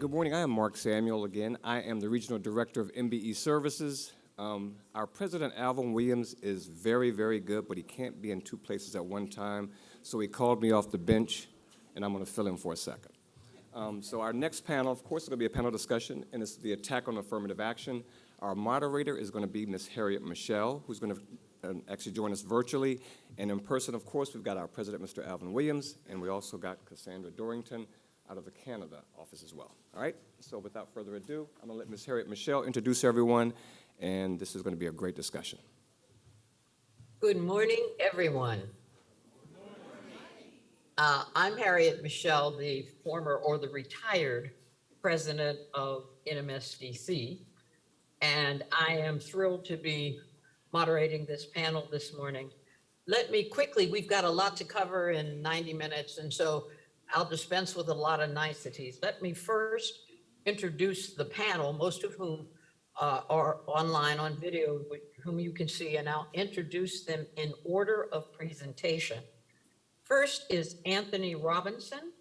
Good morning. I am Mark Samuel again. I am the Regional Director of MBE Services. Our President, Alvin Williams, is very, very good, but he can't be in two places at one time. So he called me off the bench, and I'm going to fill in for a second. So our next panel, of course, is going to be a panel discussion, and it's the attack on affirmative action. Our moderator is going to be Ms. Harriet Michelle, who's going to actually join us virtually. And in person, of course, we've got our President, Mr. Alvin Williams, and we also got Cassandra Dorrington out of the Canada office as well. All right, so without further ado, I'm going to let Ms. Harriet Michelle introduce everyone, and this is going to be a great discussion. Good morning, everyone. I'm Harriet Michelle, the former or the retired president of NMSDC, and I am thrilled to be moderating this panel this morning. Let me quickly, we've got a lot to cover in 90 minutes, and so I'll dispense with a lot of niceties. Let me first introduce the panel, most of whom are online on video, whom you can see, and I'll introduce them in order of presentation. First is Anthony Robinson.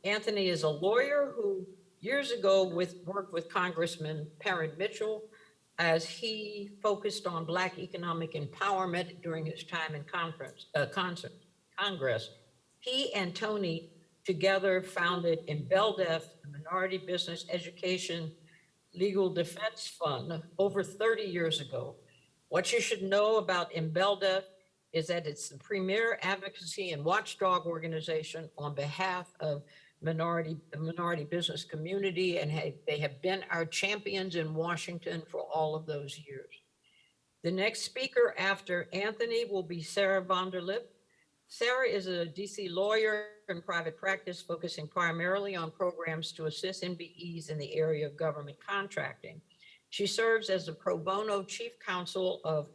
Anthony is a lawyer who years ago worked with Congressman Perrin Mitchell as he focused on Black economic empowerment during his time in Congress. He and Tony together founded IMBELDEF, the Minority Business Education Legal Defense Fund, over 30 years ago. What you should know about IMBELDEF is that it's the premier advocacy and watchdog organization on behalf of the minority business community, and they have been our champions in Washington for all of those years. The next speaker after Anthony will be Sarah von der Lippe. Sarah is a DC lawyer in private practice, focusing primarily on programs to assist MBEs in the area of government contracting. She serves as a pro bono chief counsel of,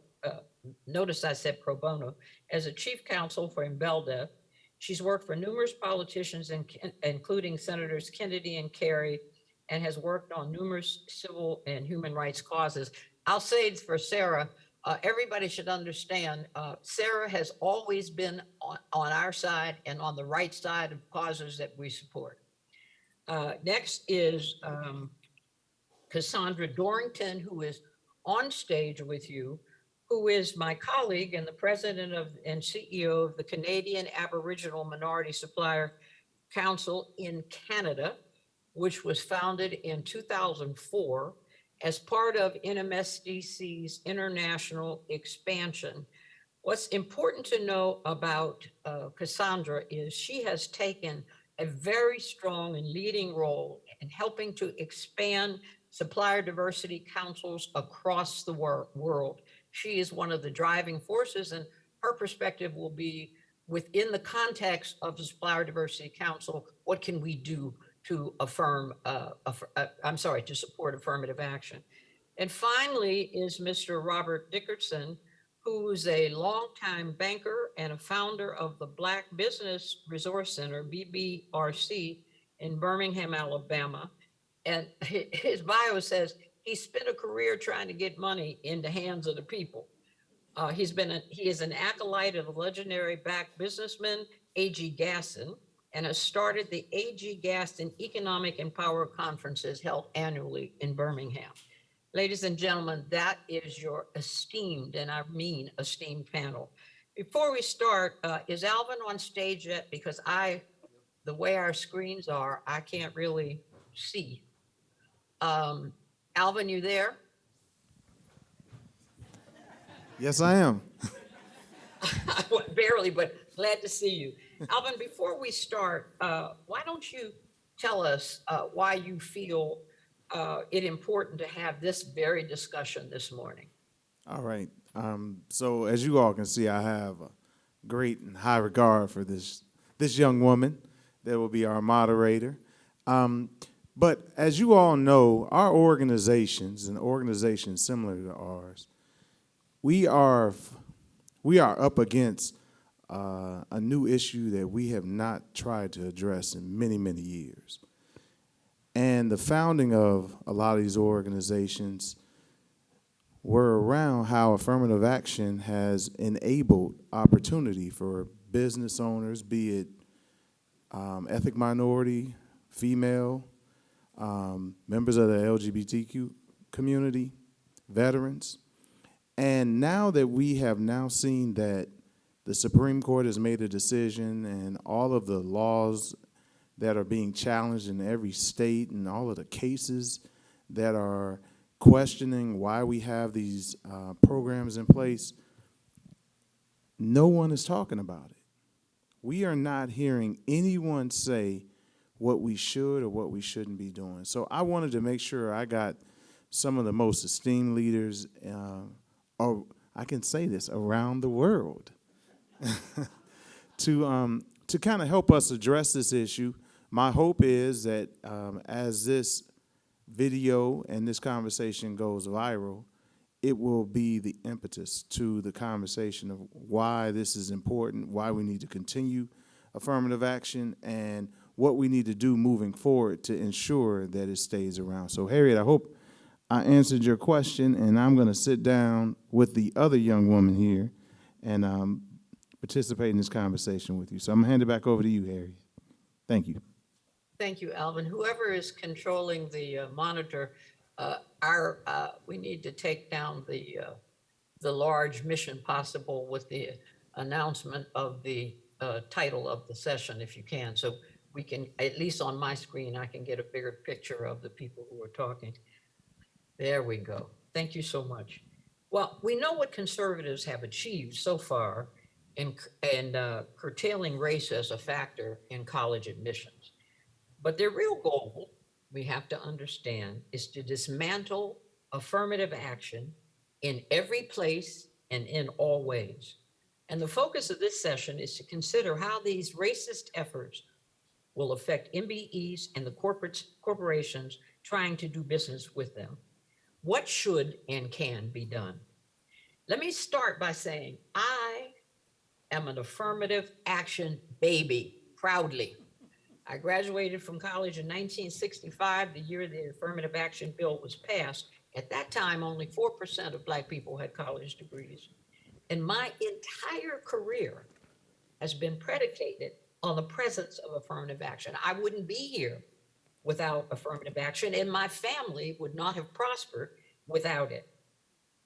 notice I said pro bono, as a chief counsel for IMBELDEF. She's worked for numerous politicians, including Senators Kennedy and Kerry, and has worked on numerous civil and human rights causes. I'll say for Sarah, everybody should understand, Sarah has always been on our side and on the right side of causes that we support. Next is Cassandra Dorrington, who is on stage with you, who is my colleague and the president and CEO of the Canadian Aboriginal Minority Supplier Council in Canada, which was founded in 2004 as part of NMSDC's international expansion. What's important to know about Cassandra is she has taken a very strong and leading role in helping to expand supplier diversity councils across the world. She is one of the driving forces, and her perspective will be within the context of the Supplier Diversity Council, what can we do to to support affirmative action. And finally is Mr. Robert Dickerson, who's a longtime banker and a founder of the Black Business Resource Center, BBRC, in Birmingham, Alabama. And his bio says he spent a career trying to get money in the hands of the people. He is an acolyte of the legendary Black businessman, A.G. Gaston, and has started the A.G. Gaston Economic and Power Conferences held annually in Birmingham. Ladies and gentlemen, that is your esteemed, and I mean esteemed panel. Before we start, is Alvin on stage yet? Because the way our screens are, I can't really see. Alvin, you there? Yes, I am. Barely, but glad to see you. Alvin, before we start, why don't you tell us why you feel it important to have this very discussion this morning? All right. So as you all can see, I have a great and high regard for this young woman that will be our moderator. But as you all know, our organizations and organizations similar to ours, we are up against a new issue that we have not tried to address in many, many years. And the founding of a lot of these organizations were around how affirmative action has enabled opportunity for business owners, be it ethnic minority, female, members of the LGBTQ community, veterans. And now that we have now seen that the Supreme Court has made a decision and all of the laws that are being challenged in every state and all of the cases that are questioning why we have these programs in place, no one is talking about it. We are not hearing anyone say what we should or what we shouldn't be doing. So I wanted to make sure I got some of the most esteemed leaders, or I can say this, around the world, to kind of help us address this issue. My hope is that as this video and this conversation goes viral, it will be the impetus to the conversation of why this is important, why we need to continue affirmative action, and what we need to do moving forward to ensure that it stays around. So, Harriet, I hope I answered your question, and I'm going to sit down with the other young woman here and participate in this conversation with you. So I'm going to hand it back over to you, Harriet. Thank you. Thank you, Alvin. Whoever is controlling the monitor, we need to take down the large Mission Possible with the announcement of the title of the session, if you can. So we can, at least on my screen, I can get a bigger picture of the people who are talking. There we go. Thank you so much. Well, we know what conservatives have achieved so far in curtailing race as a factor in college admissions. But their real goal, we have to understand, is to dismantle affirmative action in every place and in all ways. And the focus of this session is to consider how these racist efforts will affect MBEs and the corporations trying to do business with them. What should and can be done? Let me start by saying I am an affirmative action baby, proudly. I graduated from college in 1965, the year the Affirmative Action Bill was passed. At that time, only 4% of Black people had college degrees. And my entire career has been predicated on the presence of affirmative action. I wouldn't be here without affirmative action, and my family would not have prospered without it.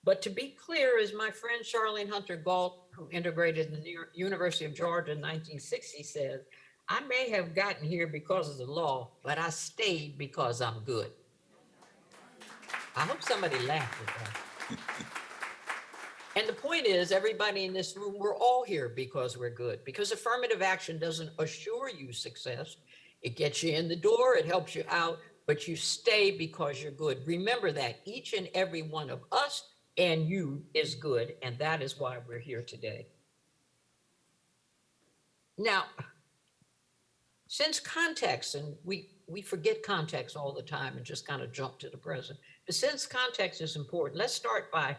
But to be clear, as my friend Charlene Hunter Galt, who integrated the University of Georgia in 1960, said, I may have gotten here because of the law, but I stayed because I'm good. I hope somebody laughed at that. And the point is, everybody in this room, we're all here because we're good, because affirmative action doesn't assure you success. It gets you in the door, it helps you out, but you stay because you're good. Remember that each and every one of us and you is good, and that is why we're here today. Now, since context, and we forget context all the time and just kind of jump to the present, but since context is important, let's start by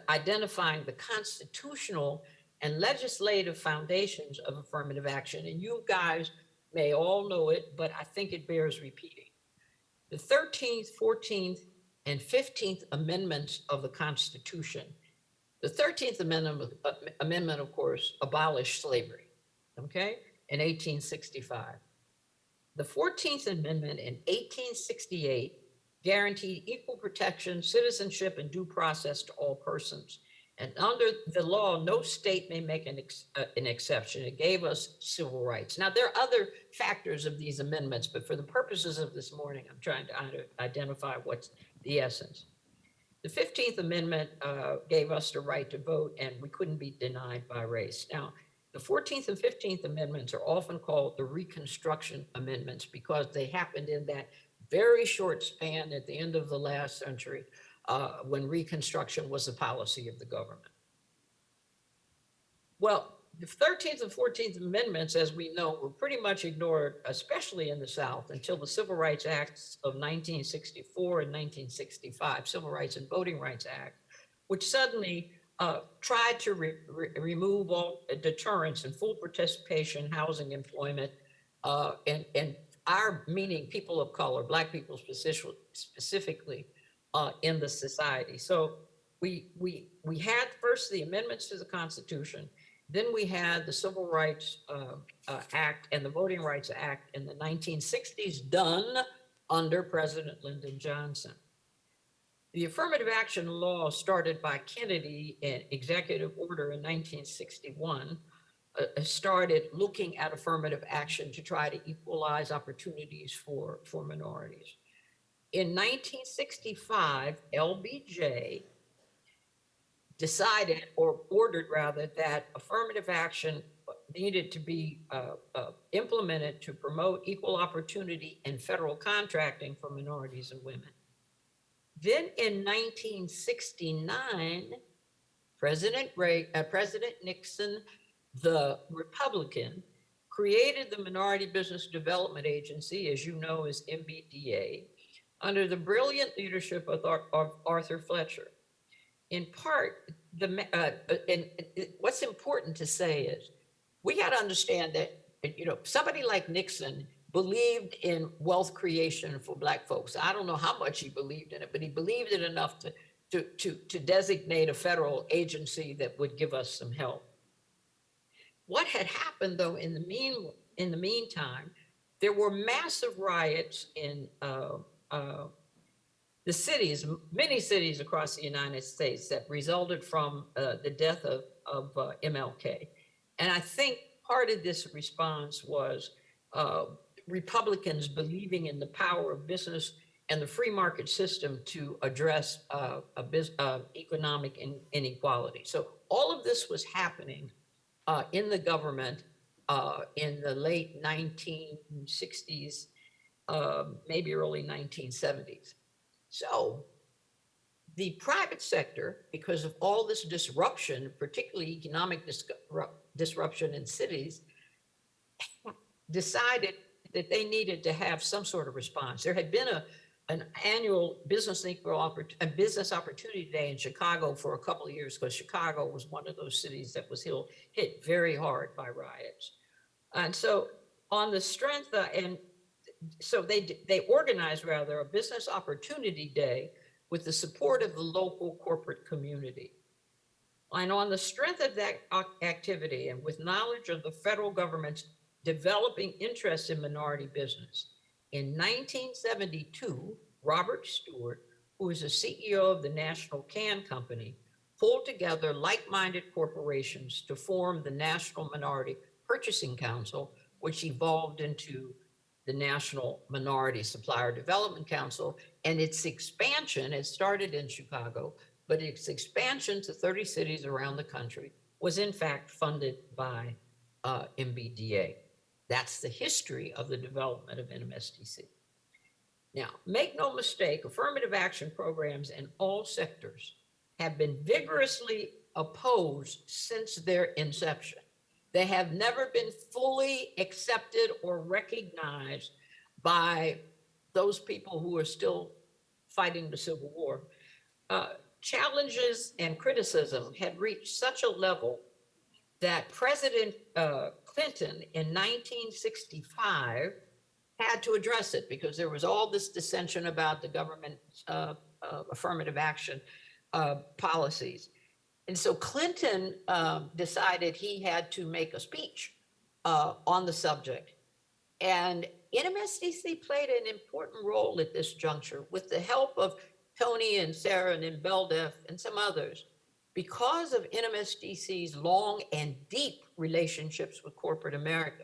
identifying the constitutional and legislative foundations of affirmative action. And you guys may all know it, but I think it bears repeating. The 13th, 14th, and 15th Amendments of the Constitution. The 13th Amendment, of course, abolished slavery, okay, in 1865. The 14th Amendment in 1868 guaranteed equal protection, citizenship, and due process to all persons. And under the law, no state may make an exception. It gave us civil rights. Now, there are other factors of these amendments, but for the purposes of this morning, I'm trying to identify what's the essence. The 15th Amendment gave us the right to vote, and we couldn't be denied by race. Now, the 14th and 15th Amendments are often called the Reconstruction Amendments because they happened in that very short span at the end of the last century when Reconstruction was the policy of the government. Well, the 13th and 14th Amendments, as we know, were pretty much ignored, especially in the South, until the Civil Rights Acts of 1964 and 1965, Civil Rights and Voting Rights Act, which suddenly tried to remove all deterrence and full participation, housing, employment, and our meaning people of color, Black people specifically in the society. So we had first the amendments to the Constitution, then we had the Civil Rights Act and the Voting Rights Act in the 1960s done under President Lyndon Johnson. The affirmative action law started by Kennedy in executive order in 1961 started looking at affirmative action to try to equalize opportunities for minorities. In 1965, LBJ decided, or ordered rather, that affirmative action needed to be implemented to promote equal opportunity in federal contracting for minorities and women. Then in 1969, President Nixon, the Republican, created the Minority Business Development Agency, as you know, as MBDA, under the brilliant leadership of Arthur Fletcher. In part, what's important to say is we got to understand that, somebody like Nixon believed in wealth creation for Black folks. I don't know how much he believed in it, but he believed it enough to designate a federal agency that would give us some help. What had happened, though, in the meantime, there were massive riots in the cities, many cities across the United States that resulted from the death of MLK. And I think part of this response was Republicans believing in the power of business and the free market system to address economic inequality. So all of this was happening in the government in the late 1960s, maybe early 1970s. So the private sector, because of all this disruption, particularly economic disruption in cities, decided that they needed to have some sort of response. There had been an annual business opportunity day in Chicago for a couple of years, because Chicago was one of those cities that was hit very hard by riots. And so on the strength so they organized rather a business opportunity day with the support of the local corporate community. And on the strength of that activity and with knowledge of the federal government's developing interest in minority business, in 1972, Robert Stewart, who was the CEO of the National Can Company, pulled together like-minded corporations to form the National Minority Purchasing Council, which evolved into the National Minority Supplier Development Council. And its expansion, it started in Chicago, but its expansion to 30 cities around the country was in fact funded by MBDA. That's the history of the development of NMSDC. Now, make no mistake, affirmative action programs in all sectors have been vigorously opposed since their inception. They have never been fully accepted or recognized by those people who are still fighting the Civil War. Challenges and criticism had reached such a level that President Clinton in 1965 had to address it, because there was all this dissension about the government's affirmative action policies. And so Clinton decided he had to make a speech on the subject. And NMSDC played an important role at this juncture with the help of Tony and Sarah and Beldef and some others. Because of NMSDC's long and deep relationships with corporate America,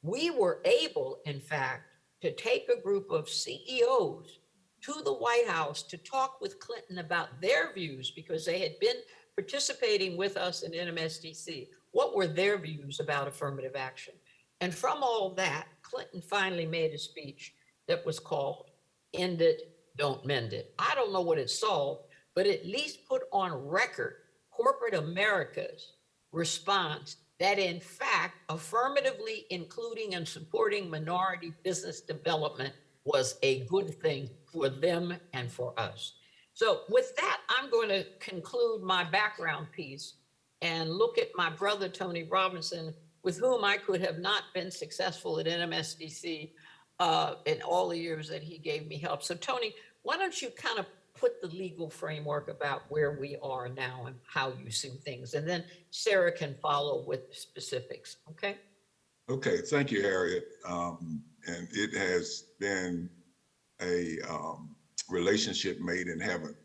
we were able, in fact, to take a group of CEOs to the White House to talk with Clinton about their views, because they had been participating with us in NMSDC. What were their views about affirmative action? And from all that, Clinton finally made a speech that was called End It, Don't Mend It. I don't know what it solved, but at least put on record corporate America's response that in fact, affirmatively including and supporting minority business development was a good thing for them and for us. So with that, I'm going to conclude my background piece and look at my brother, Tony Robinson, with whom I could have not been successful at NMSDC in all the years that he gave me help. So Tony, why don't you kind of put the legal framework about where we are now and how you see things, and then Sarah can follow with specifics, okay? Okay, thank you, Harriet. And it has been a relationship made in heaven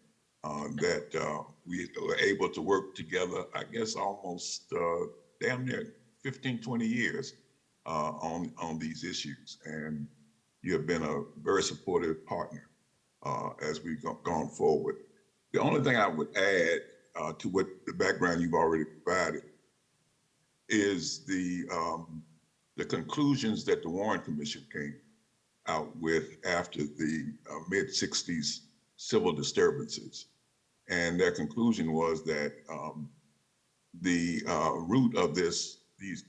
that we were able to work together, I guess, almost damn near 15, 20 years on these issues. And you have been a very supportive partner as we've gone forward. The only thing I would add to what the background you've already provided is the conclusions that the Warren Commission came out with after the mid-60s civil disturbances. And their conclusion was that the root of these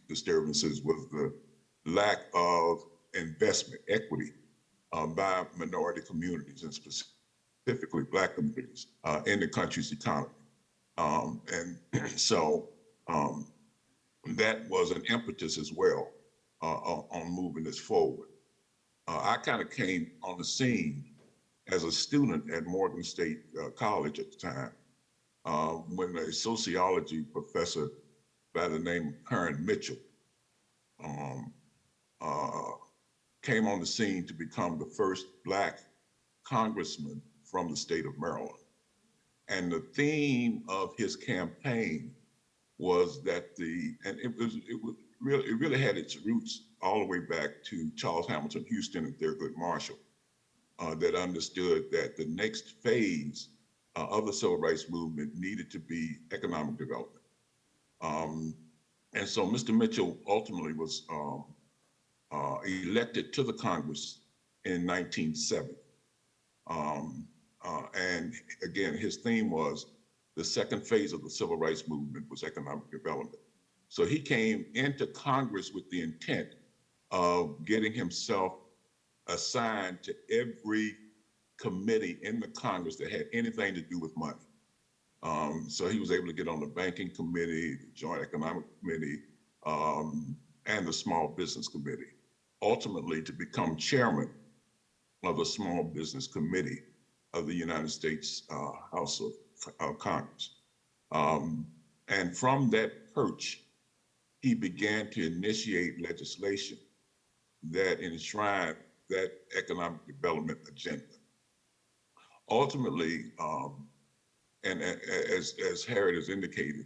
disturbances was the lack of investment equity by minority communities, and specifically Black communities in the country's economy. And so that was an impetus as well on moving this forward. I kind of came on the scene as a student at Morgan State College at the time when a sociology professor by the name of Karen Mitchell came on the scene to become the first Black congressman from the state of Maryland. And the theme of his campaign was that it really had its roots all the way back to Charles Hamilton Houston and Thurgood Marshall that understood that the next phase of the civil rights movement needed to be economic development. And so Mr. Mitchell ultimately was elected to the Congress in 1970. And again, his theme was the second phase of the civil rights movement was economic development. So he came into Congress with the intent of getting himself assigned to every committee in the Congress that had anything to do with money. So he was able to get on the banking committee, the joint economic committee, and the small business committee, ultimately to become chairman of a small business committee of the United States House of Congress. And from that perch, he began to initiate legislation that enshrined that economic development agenda. Ultimately, and as Harriet has indicated,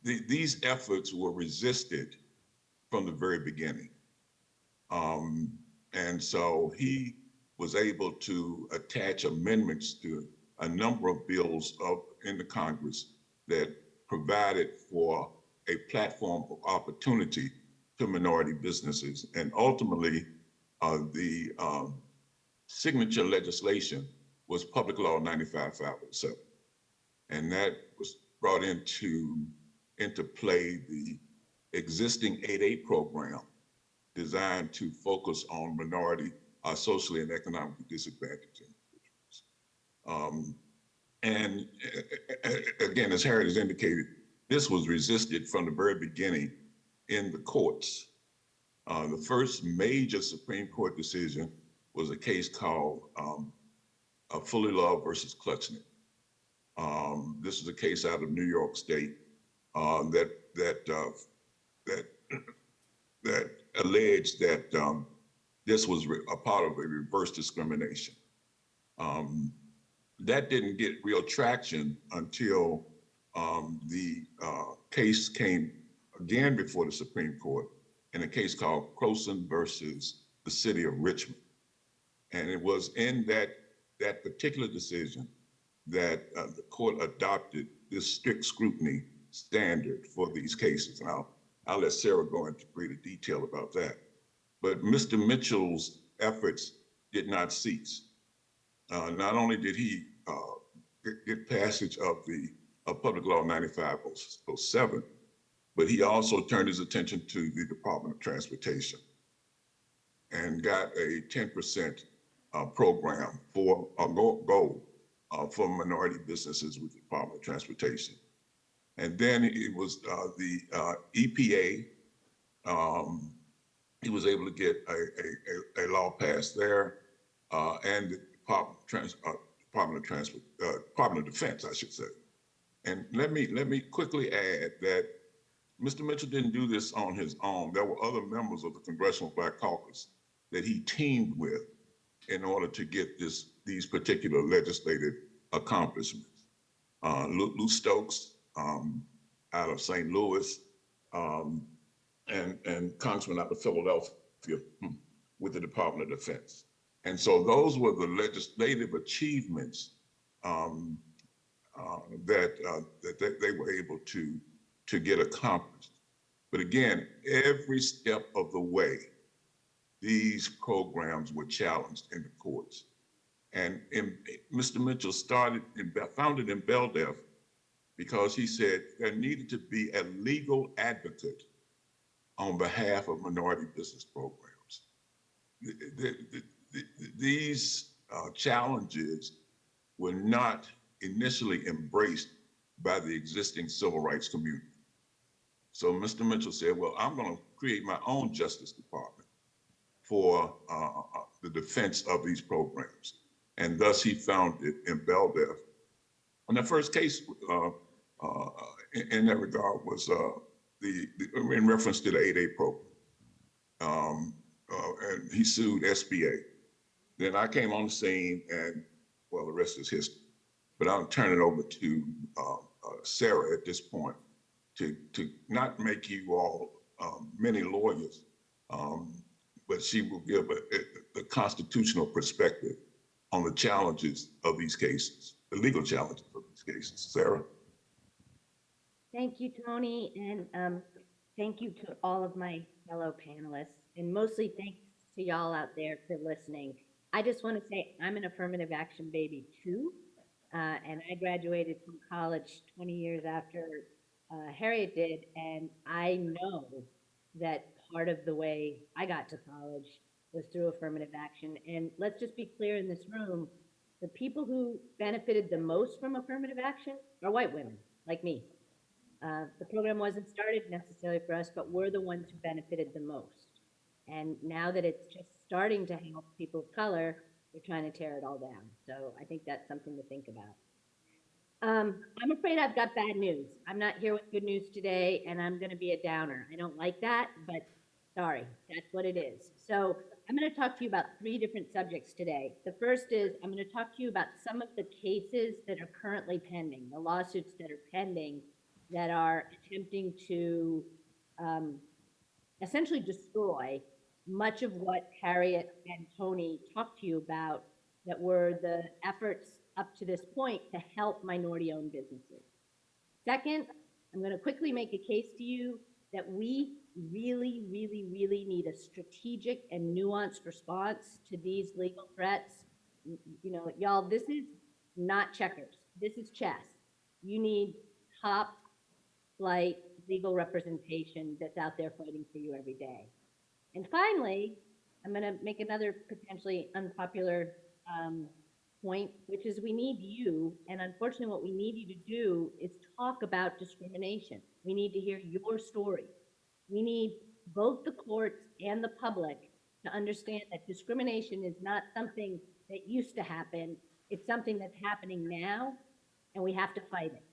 these efforts were resisted from the very beginning. And so he was able to attach amendments to a number of bills in the Congress that provided for a platform of opportunity to minority businesses. And ultimately, the signature legislation was Public Law 95-507. And that was brought into play the existing 8A program designed to focus on minority, socially and economically disadvantaged individuals. And again, as Harriet has indicated, this was resisted from the very beginning in the courts. The first major Supreme Court decision was a case called Fully Love versus Clutchnet. This is a case out of New York State that alleged that this was a part of a reverse discrimination. That didn't get real traction until the case came again before the Supreme Court in a case called Croson versus the City of Richmond. And it was in that particular decision that the court adopted this strict scrutiny standard for these cases. And I'll let Sarah go into greater detail about that. But Mr. Mitchell's efforts did not cease. Not only did he get passage of the Public Law 95-07, but he also turned his attention to the Department of Transportation and got a 10% program for a goal for minority businesses with the Department of Transportation. And then it was the EPA. He was able to get a law passed there, and the Department of Defense, I should say. And let me quickly add that Mr. Mitchell didn't do this on his own. There were other members of the Congressional Black Caucus that he teamed with in order to get these particular legislative accomplishments. Lou Stokes out of St. Louis, and Congressman out of Philadelphia with the Department of Defense. And so those were the legislative achievements that they were able to get accomplished. But again, every step of the way, these programs were challenged in the courts. And Mr. Mitchell founded in BelDef because he said there needed to be a legal advocate on behalf of minority business programs. These challenges were not initially embraced by the existing civil rights community. So Mr. Mitchell said, well, I'm going to create my own Justice Department for the defense of these programs. And thus he founded in BelDef. And the first case in that regard was in reference to the 8A program. And he sued SBA. Then I came on the scene, and well, the rest is history. But I'll turn it over to Sarah at this point to not make you all many lawyers, but she will give a constitutional perspective on the challenges of these cases, the legal challenges of these cases. Sarah? Thank you, Tony, and thank you to all of my fellow panelists, and mostly thanks to y'all out there for listening. I just want to say I'm an affirmative action baby too, and I graduated from college 20 years after Harriet did, and I know that part of the way I got to college was through affirmative action. And let's just be clear in this room, the people who benefited the most from affirmative action are white women, like me. The program wasn't started necessarily for us, but we're the ones who benefited the most. And now that it's just starting to help people of color, they're trying to tear it all down. So I think that's something to think about. I'm afraid I've got bad news. I'm not here with good news today, and I'm going to be a downer. I don't like that, but sorry, that's what it is. So I'm going to talk to you about 3 different subjects today. The first is I'm going to talk to you about some of the cases that are currently pending, the lawsuits that are pending that are attempting to essentially destroy much of what Harriet and Tony talked to you about that were the efforts up to this point to help minority-owned businesses. Second, I'm going to quickly make a case to you that we really, really, really need a strategic and nuanced response to these legal threats. You know, y'all, this is not checkers. This is chess. You need top flight legal representation that's out there fighting for you every day. And finally, I'm going to make another potentially unpopular point, which is we need you, and unfortunately what we need you to do is talk about discrimination. We need to hear your story. We need both the courts and the public to understand that discrimination is not something that used to happen. It's something that's happening now, and we have to fight it.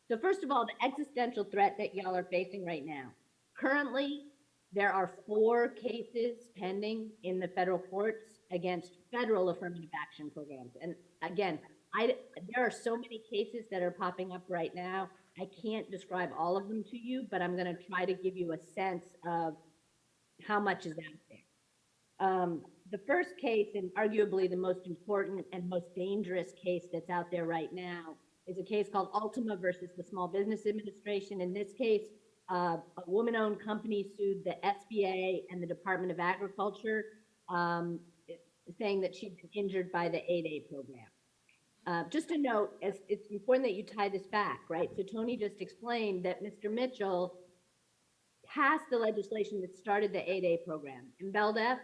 So first of all, the existential threat that y'all are facing right now. Currently, there are 4 cases pending in the federal courts against federal affirmative action programs. And again, there are so many cases that are popping up right now. I can't describe all of them to you, but I'm going to try to give you a sense of how much is out there. The first case, and arguably the most important and most dangerous case that's out there right now, is a case called Ultima versus the Small Business Administration. In this case, a woman-owned company sued the SBA and the Department of Agriculture, saying that she'd been injured by the 8A program. Just a note, it's important that you tie this back, right? So Tony just explained that Mr. Mitchell passed the legislation that started the 8A program. In BelDef,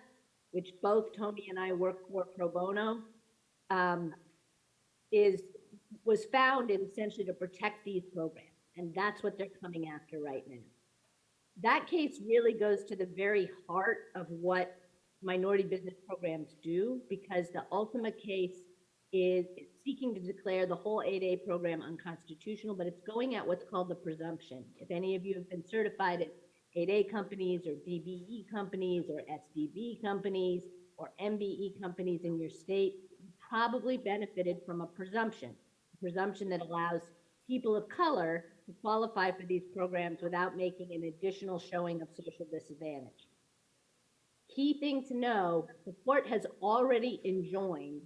which both Tony and I work for pro bono, was founded essentially to protect these programs. And that's what they're coming after right now. That case really goes to the very heart of what minority business programs do, because the Ultima case is seeking to declare the whole 8A program unconstitutional, but it's going at what's called the presumption. If any of you have been certified as 8A companies or DBE companies or SDB companies, or MBE companies in your state probably benefited from a presumption that allows people of color to qualify for these programs without making an additional showing of social disadvantage. Key thing to know, the court has already enjoined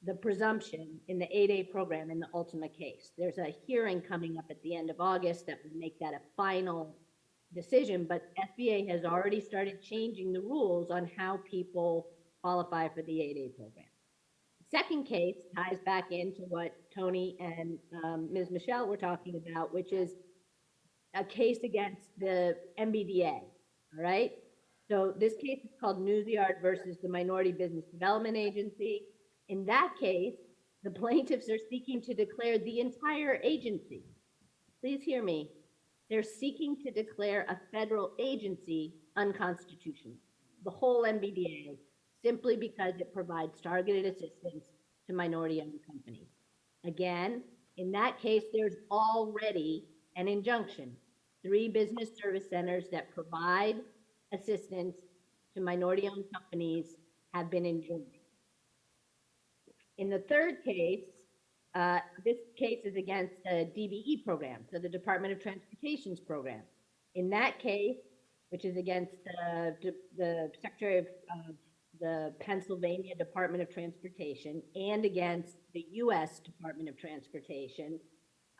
the presumption in the 8A program in the Ultima case. There's a hearing coming up at the end of August that will make that a final decision, but SBA has already started changing the rules on how people qualify for the 8A program. Second case ties back into what Tony and Ms. Michelle were talking about, which is a case against the MBDA, all right? So this case is called Newsyard versus the Minority Business Development Agency. In that case, the plaintiffs are seeking to declare the entire agency. Please hear me. They're seeking to declare a federal agency unconstitutional, the whole MBDA, simply because it provides targeted assistance to minority-owned companies. Again, in that case, there's already an injunction. 3 business service centers that provide assistance to minority-owned companies have been enjoined. In the third case, this case is against the DBE program, so the Department of Transportation's program. In that case, which is against the Secretary of the Pennsylvania Department of Transportation and against the U.S. Department of Transportation,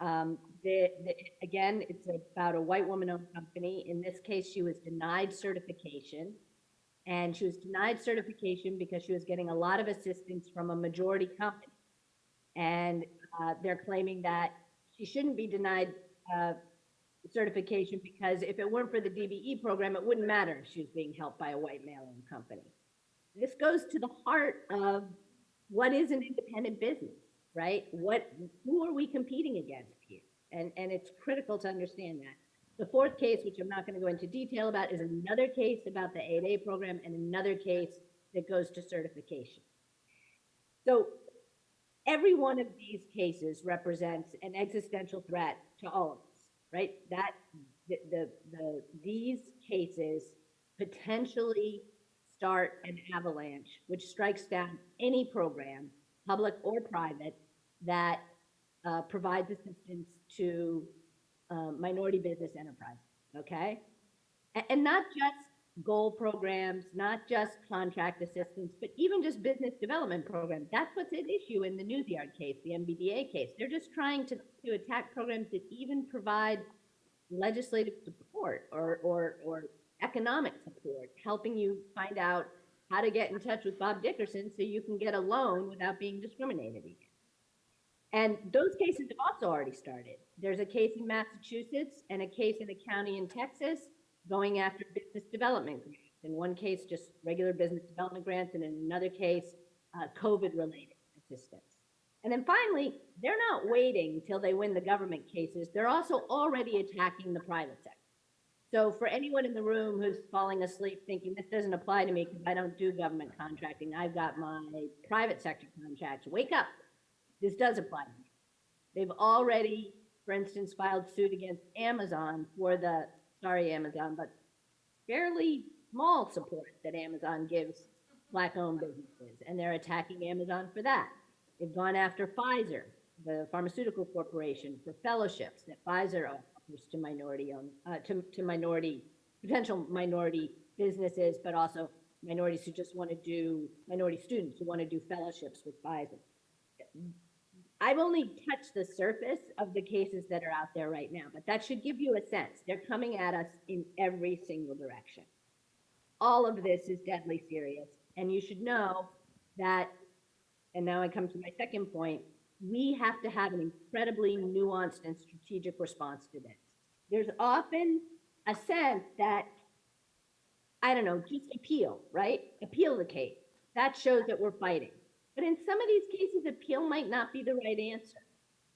again, it's about a white woman-owned company. In this case, she was denied certification. And she was denied certification because she was getting a lot of assistance from a majority company. And they're claiming that she shouldn't be denied certification because if it weren't for the DBE program, it wouldn't matter if she was being helped by a white male-owned company. This goes to the heart of what is an independent business, right? Who are we competing against here? And it's critical to understand that. The fourth case, which I'm not going to go into detail about, is another case about the 8A program and another case that goes to certification. So every one of these cases represents an existential threat to all of us, right? That these cases potentially start an avalanche, which strikes down any program, public or private, that provides assistance to minority business enterprise, okay? And not just goal programs, not just contract assistance, but even just business development programs. That's what's at issue in the Newsyard case, the MBDA case. They're just trying to attack programs that even provide legislative support or economic support, helping you find out how to get in touch with Bob Dickerson so you can get a loan without being discriminated against. And those cases have also already started. There's a case in Massachusetts and a case in a county in Texas going after business development grants. In one case, just regular business development grants, and in another case, COVID-related assistance. And then finally, they're not waiting until they win the government cases. They're also already attacking the private sector. So for anyone in the room who's falling asleep thinking this doesn't apply to me because I don't do government contracting, I've got my private sector contracts, wake up. This does apply to me. They've already, for instance, filed suit against Amazon for the, sorry Amazon, but fairly small support that Amazon gives Black-owned businesses, and they're attacking Amazon for that. They've gone after Pfizer, the pharmaceutical corporation, for fellowships that Pfizer offers to potential minority businesses, but also minorities who just want to do, minority students who want to do fellowships with Pfizer. I've only touched the surface of the cases that are out there right now, but that should give you a sense. They're coming at us in every single direction. All of this is deadly serious, and you should know that, and now I come to my second point, we have to have an incredibly nuanced and strategic response to this. There's often a sense that, I don't know, just appeal, right? Appeal the case. That shows that we're fighting. But in some of these cases, appeal might not be the right answer.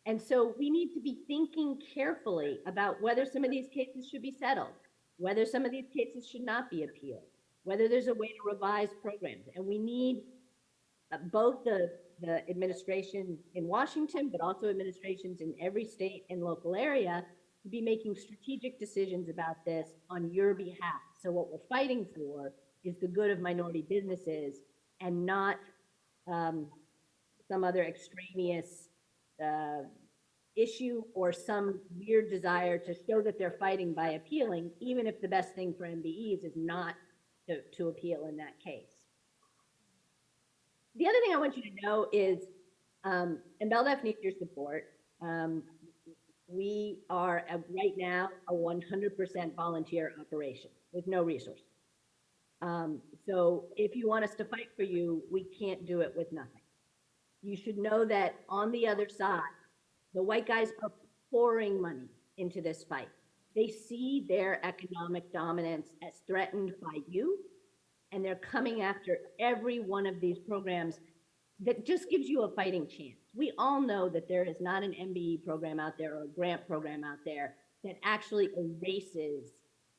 And so we need to be thinking carefully about whether some of these cases should be settled, whether some of these cases should not be appealed, whether there's a way to revise programs. And we need both the administration in Washington, but also administrations in every state and local area to be making strategic decisions about this on your behalf. So what we're fighting for is the good of minority businesses and not some other extraneous issue or some weird desire to show that they're fighting by appealing, even if the best thing for MBEs is not to appeal in that case. The other thing I want you to know is, and BELDEF needs your support. We are right now a 100% volunteer operation with no resources. So if you want us to fight for you, we can't do it with nothing. You should know that on the other side, the white guys are pouring money into this fight. They see their economic dominance as threatened by you, and they're coming after every one of these programs that just gives you a fighting chance. We all know that there is not an MBE program out there or a grant program out there that actually erases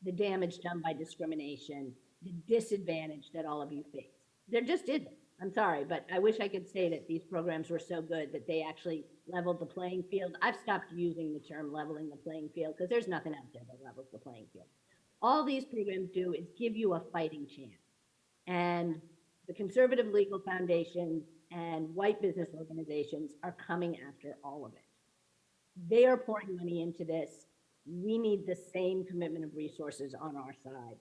the damage done by discrimination, the disadvantage that all of you face. There just isn't. I'm sorry, but I wish I could say that these programs were so good that they actually leveled the playing field. I've stopped using the term leveling the playing field because there's nothing out there that levels the playing field. All these programs do is give you a fighting chance. And the conservative legal foundations and white business organizations are coming after all of it. They are pouring money into this. We need the same commitment of resources on our side.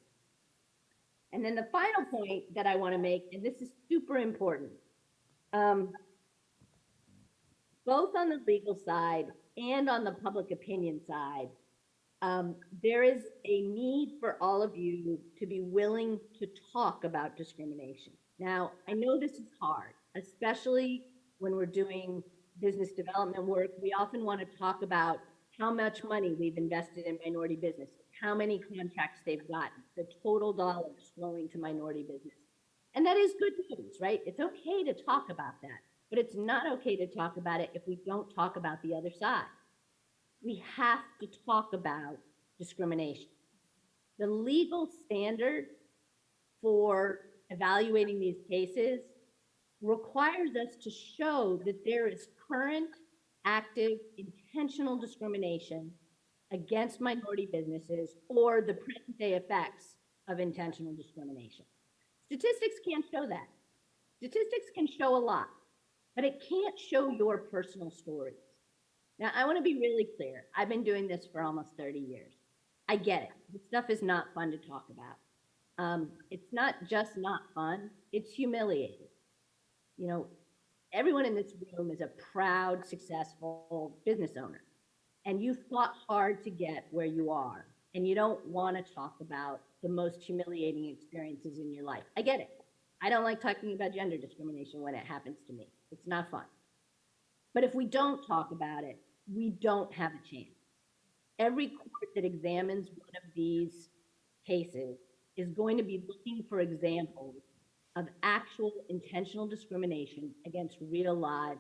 And then the final point that I want to make, and this is super important, both on the legal side and on the public opinion side, there is a need for all of you to be willing to talk about discrimination. Now, I know this is hard, especially when we're doing business development work. We often want to talk about how much money we've invested in minority business, how many contracts they've gotten, the total dollars flowing to minority business. And that is good news, right? It's okay to talk about that, but it's not okay to talk about it if we don't talk about the other side. We have to talk about discrimination. The legal standard for evaluating these cases requires us to show that there is current, active, intentional discrimination against minority businesses or the present day effects of intentional discrimination. Statistics can't show that. Statistics can show a lot, but it can't show your personal stories. Now, I want to be really clear. I've been doing this for almost 30 years. I get it. This stuff is not fun to talk about. It's not just not fun, it's humiliating. You know, everyone in this room is a proud, successful business owner, and you fought hard to get where you are, and you don't want to talk about the most humiliating experiences in your life. I get it. I don't like talking about gender discrimination when it happens to me. It's not fun. But if we don't talk about it, we don't have a chance. Every court that examines one of these cases is going to be looking for examples of actual intentional discrimination against real live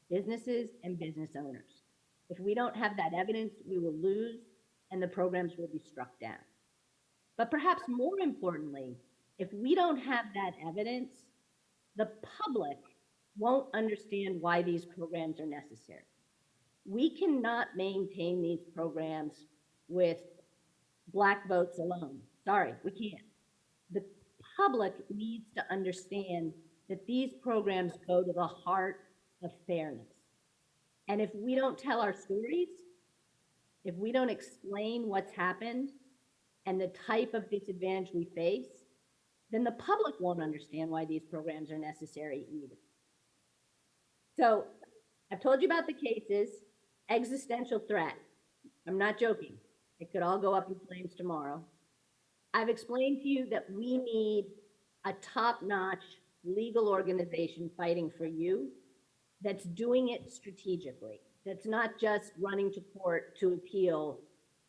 businesses and business owners. If we don't have that evidence, we will lose and the programs will be struck down. But perhaps more importantly, if we don't have that evidence, the public won't understand why these programs are necessary. We cannot maintain these programs with Black votes alone. Sorry, we can't. The public needs to understand that these programs go to the heart of fairness. And if we don't tell our stories, if we don't explain what's happened and the type of disadvantage we face, then the public won't understand why these programs are necessary either. So I've told you about the cases, existential threat. I'm not joking. It could all go up in flames tomorrow. I've explained to you that we need a top-notch legal organization fighting for you that's doing it strategically, that's not just running to court to appeal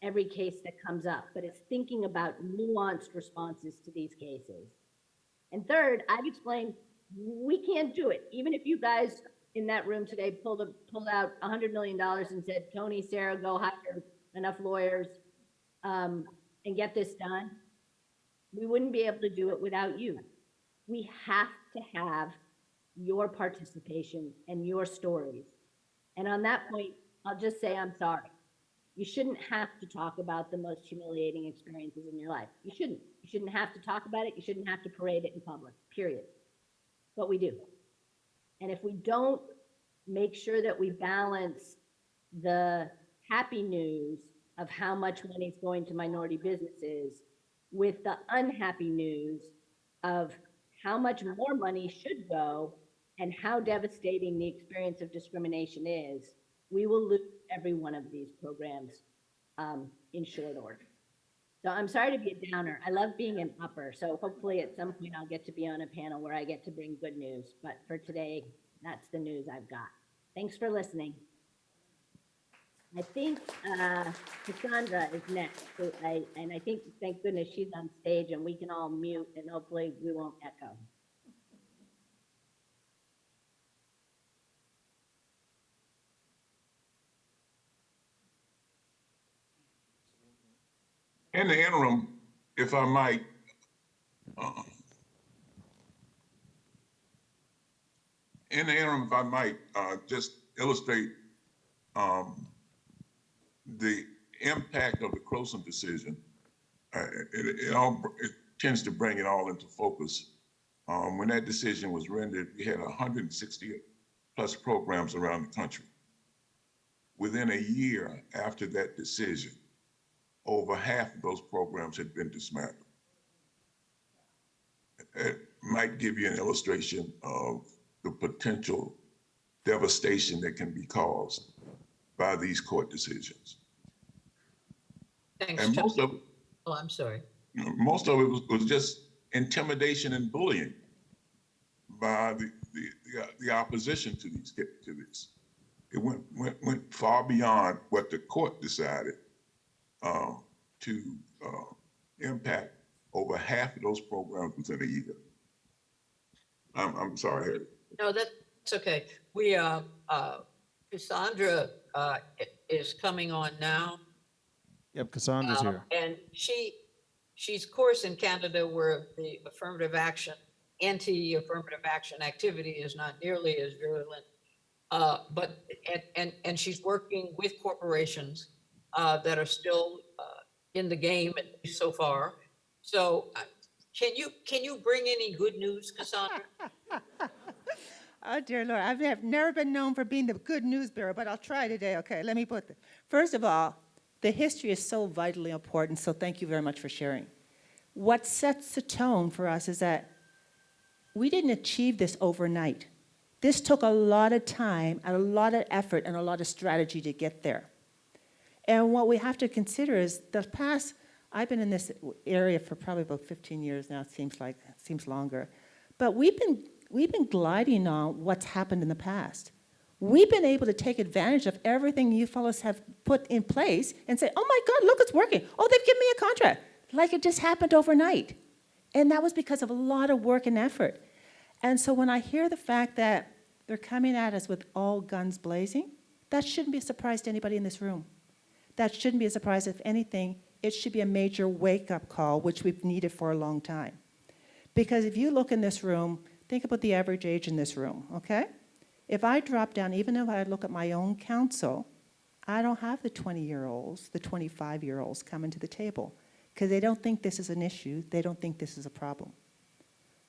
every case that comes up, but it's thinking about nuanced responses to these cases. And third, I've explained we can't do it. Even if you guys in that room today pulled out $100 million and said, Tony, Sarah, go hire enough lawyers and get this done, we wouldn't be able to do it without you. We have to have your participation and your stories. And on that point, I'll just say I'm sorry. You shouldn't have to talk about the most humiliating experiences in your life. You shouldn't. You shouldn't have to talk about it. You shouldn't have to parade it in public, period. but we do. And if we don't make sure that we balance the happy news of how much money is going to minority businesses with the unhappy news of how much more money should go and how devastating the experience of discrimination is, we will lose every one of these programs in short order. So I'm sorry to be a downer. I love being an upper. So hopefully at some point I'll get to be on a panel where I get to bring good news. But for today, that's the news I've got. Thanks for listening. I think Cassandra is next. So I think, thank goodness she's on stage and we can all mute and hopefully we won't echo. In the interim, if I might, just illustrate the impact of the Croson decision. It tends to bring it all into focus. When that decision was rendered, we had 160 plus programs around the country. Within a year after that decision, over half of those programs had been dismantled. It might give you an illustration of the potential devastation that can be caused by these court decisions. Thanks, And Tony. most I'm sorry. of it was just intimidation and bullying by the opposition to this. It went far beyond what the court decided to impact over half of those programs within a year. I'm sorry, Harry. No, that's okay. We, Cassandra is coming on now. Yep, Cassandra's here. And she's of course in Canada where the affirmative action, anti-affirmative action activity is not nearly as virulent. But she's working with corporations that are still in the game, at least so far. So can you bring any good news, Cassandra? Oh, dear Lord. I have never been known for being the good news bearer, but I'll try today. Okay, let me put this. First of all, the history is so vitally important, so thank you very much for sharing. What sets the tone for us is that we didn't achieve this overnight. This took a lot of time, and a lot of effort, and a lot of strategy to get there. And what we have to consider is the past, I've been in this area for probably about 15 years now, it seems longer. But we've been gliding on what's happened in the past. We've been able to take advantage of everything you fellows have put in place and say, oh my God, look, it's working. Oh, they've given me a contract. Like it just happened overnight. And that was because of a lot of work and effort. And so when I hear the fact that they're coming at us with all guns blazing, that shouldn't be a surprise to anybody in this room. That shouldn't be a surprise. If anything, it should be a major wake-up call, which we've needed for a long time. Because if you look in this room, think about the average age in this room, okay? If I drop down, even if I look at my own council, I don't have the 20-year-olds, the 25-year-olds coming to the table because they don't think this is an issue. They don't think this is a problem.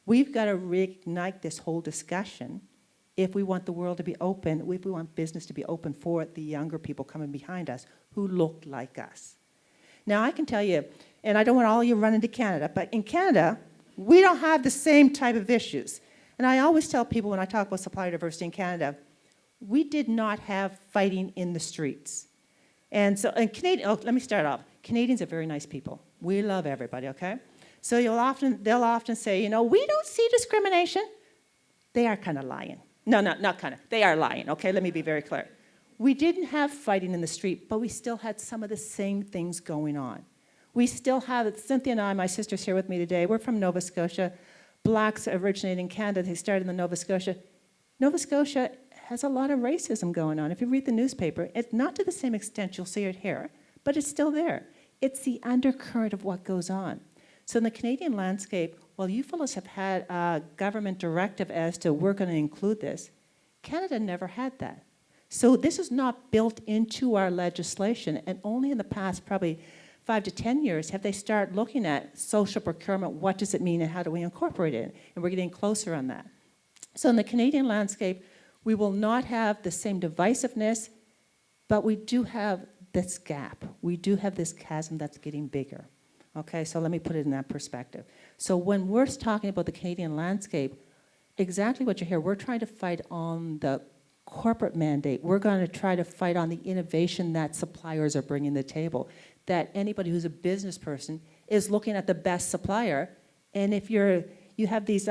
We've got to reignite this whole discussion if we want the world to be open, if we want business to be open for the younger people coming behind us who look like us. Now, I can tell you, and I don't want all of you running to Canada, but in Canada, we don't have the same type of issues. And I always tell people when I talk about supplier diversity in Canada, we did not have fighting in the streets. And so, let me start off. Canadians are very nice people. We love everybody, okay? So they'll often say, you know, we don't see discrimination. They are kind of lying. No, not kind of. They are lying, okay? Let me be very clear. We didn't have fighting in the street, but we still had some of the same things going on. We still have, Cynthia and I, my sister's here with me today, we're from Nova Scotia. Blacks originate in Canada, they started in Nova Scotia. Nova Scotia has a lot of racism going on. If you read the newspaper, it's not to the same extent you'll see it here, but it's still there. It's the undercurrent of what goes on. So in the Canadian landscape, while you fellows have had a government directive as to we're going to include this, Canada never had that. So this is not built into our legislation, and only in the past probably 5 to 10 years have they started looking at social procurement, what does it mean and how do we incorporate it? And we're getting closer on that. So in the Canadian landscape, we will not have the same divisiveness, but we do have this gap. We do have this chasm that's getting bigger. Okay, so let me put it in that perspective. So when we're talking about the Canadian landscape, exactly what you hear, we're trying to fight on the corporate mandate. We're going to try to fight on the innovation that suppliers are bringing to the table, that anybody who's a business person is looking at the best supplier, and if you have these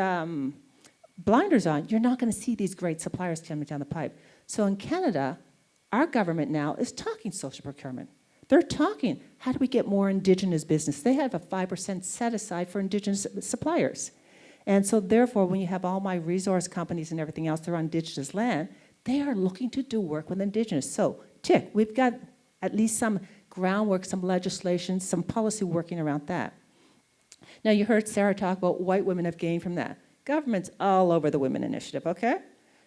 blinders on, you're not going to see these great suppliers coming down the pipe. So in Canada, our government now is talking social procurement. They're talking, how do we get more Indigenous business? They have a 5% set aside for Indigenous suppliers. And so therefore, when you have all my resource companies and everything else, they're on Indigenous land, they are looking to do work with Indigenous. So, tick, we've got at least some groundwork, some legislation, some policy working around that. Now, you heard Sarah talk about white women have gained from that. Government's all over the Women Initiative, okay?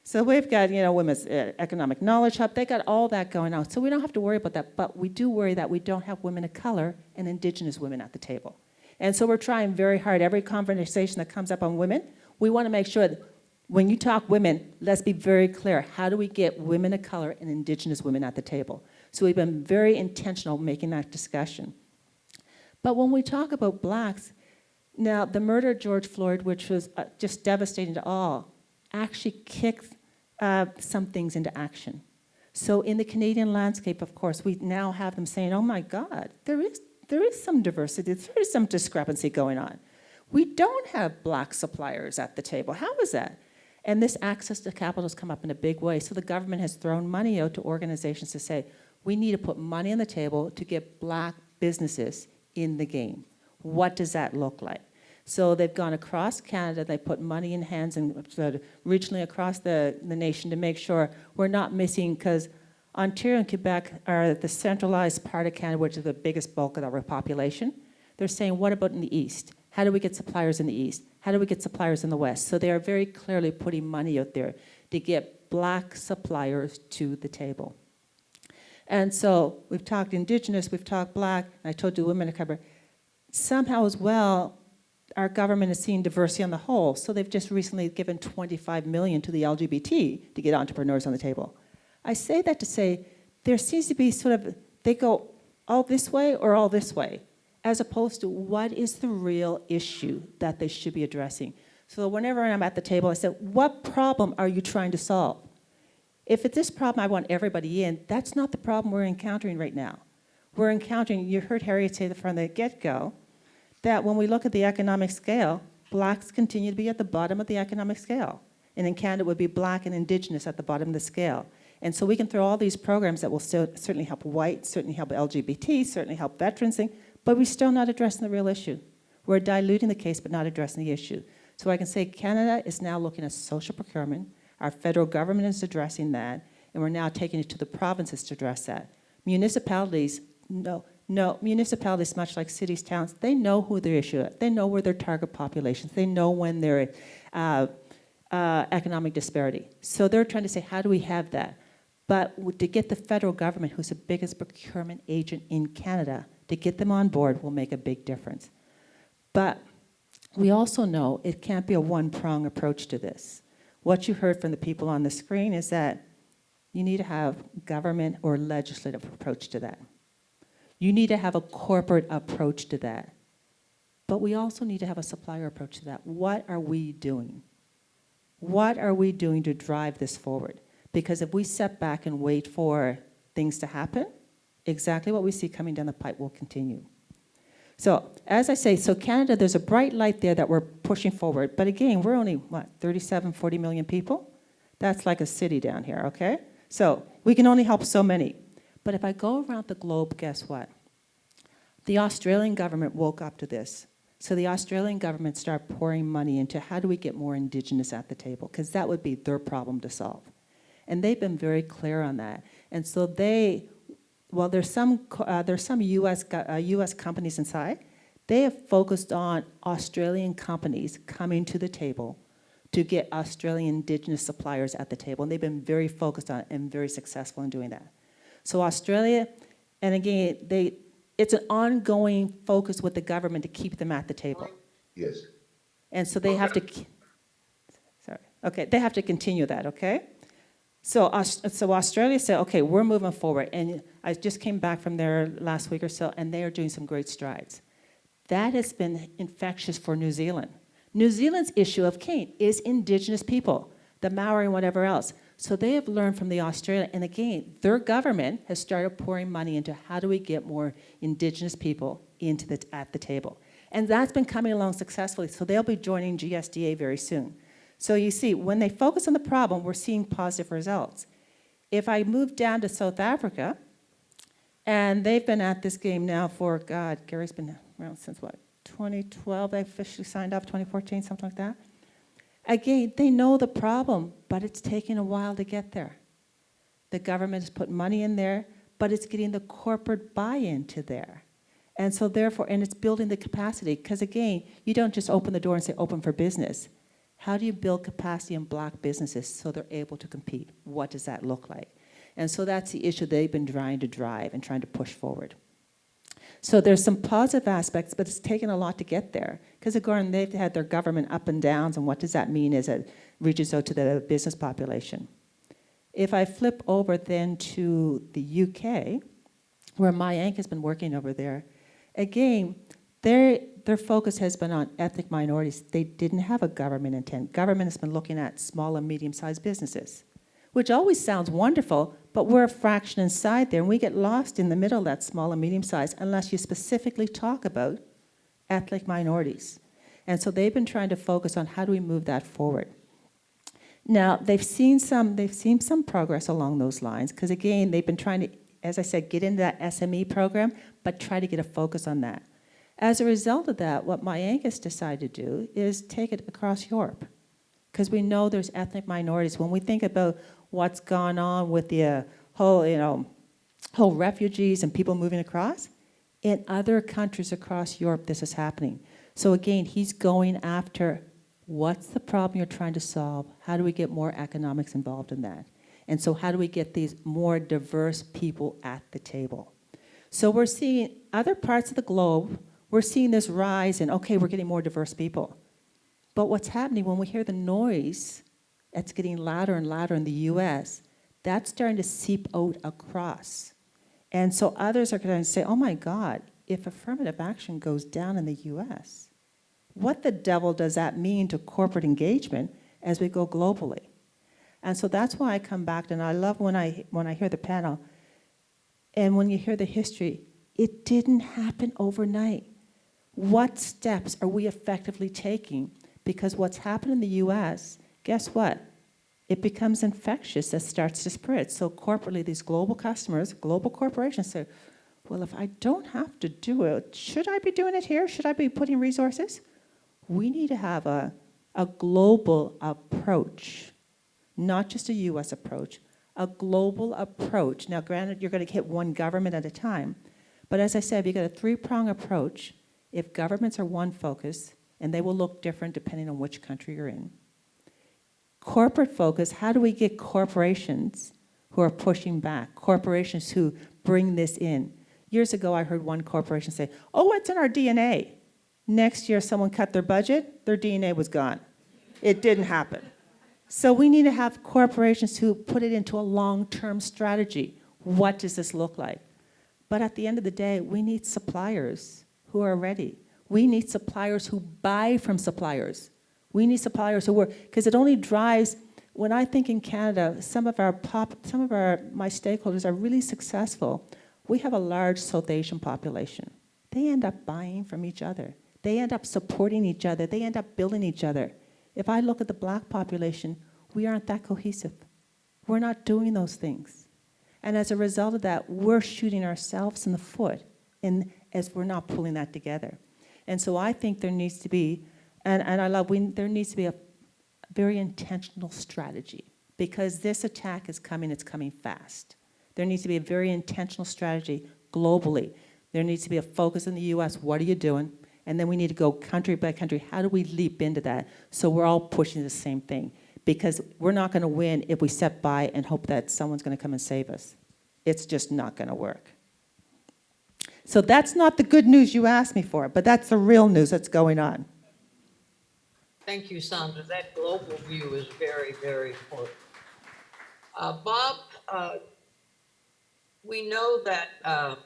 So we've got, Women's Economic Knowledge Hub. They got all that going on. So we don't have to worry about that, but we do worry that we don't have women of color and Indigenous women at the table. And so we're trying very hard. Every conversation that comes up on women, we want to make sure that when you talk women, let's be very clear. How do we get women of color and Indigenous women at the table? So we've been very intentional making that discussion. But when we talk about blacks, now the murder of George Floyd, which was just devastating to all, actually kicked some things into action. So in the Canadian landscape, of course, we now have them saying, oh my God, there is some diversity, there is some discrepancy going on. We don't have black suppliers at the table. How is that? And this access to capital has come up in a big way. So the government has thrown money out to organizations to say, we need to put money on the table to get black businesses in the game. What does that look like? So they've gone across Canada, they put money in hands and regionally across the nation to make sure we're not missing, because Ontario and Quebec are the centralized part of Canada, which is the biggest bulk of our population. They're saying, what about in the East? How do we get suppliers in the East? How do we get suppliers in the West? So they are very clearly putting money out there to get black suppliers to the table. And so we've talked Indigenous, we've talked black, and I told you women to cover. Somehow as well, our government is seeing diversity on the whole, so they've just recently given $25 million to the LGBT to get entrepreneurs on the table. I say that to say there seems to be sort of, they go all this way or all this way, as opposed to what is the real issue that they should be addressing. So whenever I'm at the table, I say, what problem are you trying to solve? If it's this problem, I want everybody in. That's not the problem we're encountering right now. We're encountering, you heard Harriet say from the get-go, that when we look at the economic scale, blacks continue to be at the bottom of the economic scale. And in Canada, it would be black and Indigenous at the bottom of the scale. And so we can throw all these programs that will certainly help white, certainly help LGBT, certainly help veterans, but we're still not addressing the real issue. We're diluting the case, but not addressing the issue. So I can say Canada is now looking at social procurement. Our federal government is addressing that, and we're now taking it to the provinces to address that. Municipalities, municipalities, much like cities, towns, they know who their issue is. They know where their target populations. They know when they're economic disparity. So they're trying to say, how do we have that? But to get the federal government, who's the biggest procurement agent in Canada, to get them on board will make a big difference. But we also know it can't be a one-prong approach to this. What you heard from the people on the screen is that you need to have government or legislative approach to that. You need to have a corporate approach to that. But we also need to have a supplier approach to that. What are we doing? What are we doing to drive this forward? Because if we step back and wait for things to happen, exactly what we see coming down the pipe will continue. So, as I say, so Canada, there's a bright light there that we're pushing forward. But again, we're only, 37, 40 million people? That's like a city down here, okay? So, we can only help so many. But if I go around the globe, guess what? The Australian government woke up to this. So the Australian government started pouring money into how do we get more Indigenous at the table? Because that would be their problem to solve. And they've been very clear on that. And so there's some U.S. companies inside, they have focused on Australian companies coming to the table to get Australian Indigenous suppliers at the table. And they've been very focused on it and very successful in doing that. So Australia, and again, it's an ongoing focus with the government to keep them at the table. Yes. And so they have to, sorry. Okay, they have to continue that, okay? So Australia said, okay, we're moving forward. And I just came back from there last week or so, and they are doing some great strides. That has been infectious for New Zealand. New Zealand's issue of cane is indigenous people, the Maori and whatever else. So they have learned from the Australian, and again, their government has started pouring money into how do we get more indigenous people at the table. And that's been coming along successfully, so they'll be joining GSDA very soon. So you see, when they focus on the problem, we're seeing positive results. If I move down to South Africa, and they've been at this game now for, God, Gary's been around since what, 2012, they officially signed up, 2014, something like that. Again, they know the problem, but it's taking a while to get there. The government has put money in there, but it's getting the corporate buy-in to there. And so therefore, and it's building the capacity, because again, you don't just open the door and say open for business. How do you build capacity in black businesses so they're able to compete? What does that look like? And so that's the issue they've been trying to drive and trying to push forward. So there's some positive aspects, but it's taken a lot to get there. Because again, they've had their government up and downs, and what does that mean as it reaches out to the business population? If I flip over then to the UK, where my Inc. has been working over there, again, their focus has been on ethnic minorities. They didn't have a government intent. Government has been looking at small and medium-sized businesses, which always sounds wonderful, but we're a fraction inside there, and we get lost in the middle of that small and medium-sized unless you specifically talk about ethnic minorities. And so they've been trying to focus on how do we move that forward. Now, they've seen some progress along those lines, because again, they've been trying to, as I said, get into that SME program, but try to get a focus on that. As a result of that, what my Angus decided to do is take it across Europe, because we know there's ethnic minorities. When we think about what's gone on with the whole refugees and people moving across, in other countries across Europe, this is happening. So again, he's going after what's the problem you're trying to solve? How do we get more economics involved in that? And so how do we get these more diverse people at the table? So we're seeing other parts of the globe, we're seeing this rise in, okay, we're getting more diverse people. But what's happening when we hear the noise that's getting louder and louder in the US, that's starting to seep out across. And so others are going to say, oh my God, if affirmative action goes down in the US, what the devil does that mean to corporate engagement as we go globally? And so that's why I come back, and I love when I hear the panel, and when you hear the history, it didn't happen overnight. What steps are we effectively taking? Because what's happened in the US, guess what? It becomes infectious as starts to spread. So corporately, these global customers, global corporations say, well, if I don't have to do it, should I be doing it here? Should I be putting resources? We need to have a global approach, not just a US approach, a global approach. Now, granted, you're going to hit one government at a time, but as I said, you got a three-prong approach. If governments are one focus, and they will look different depending on which country you're in. Corporate focus, how do we get corporations who are pushing back, corporations who bring this in? Years ago, I heard one corporation say, oh, it's in our DNA. Next year, someone cut their budget, their DNA was gone. It didn't happen. So we need to have corporations who put it into a long-term strategy. What does this look like? But at the end of the day, we need suppliers who are ready. We need suppliers who buy from suppliers. We need suppliers who work, because it only drives, when I think in Canada, my stakeholders are really successful. We have a large South Asian population. They end up buying from each other. They end up supporting each other. They end up building each other. If I look at the black population, we aren't that cohesive. We're not doing those things. And as a result of that, we're shooting ourselves in the foot as we're not pulling that together. And so I think there needs to be, there needs to be a very intentional strategy, because this attack is coming, it's coming fast. There needs to be a very intentional strategy globally. There needs to be a focus in the US, what are you doing? And then we need to go country by country, how do we leap into that so we're all pushing the same thing? Because we're not gonna win if we sit by and hope that someone's gonna come and save us. It's just not gonna work. So that's not the good news you asked me for, but that's the real news that's going on. Thank you, Sandra. That global view is very, very important. Bob, we know that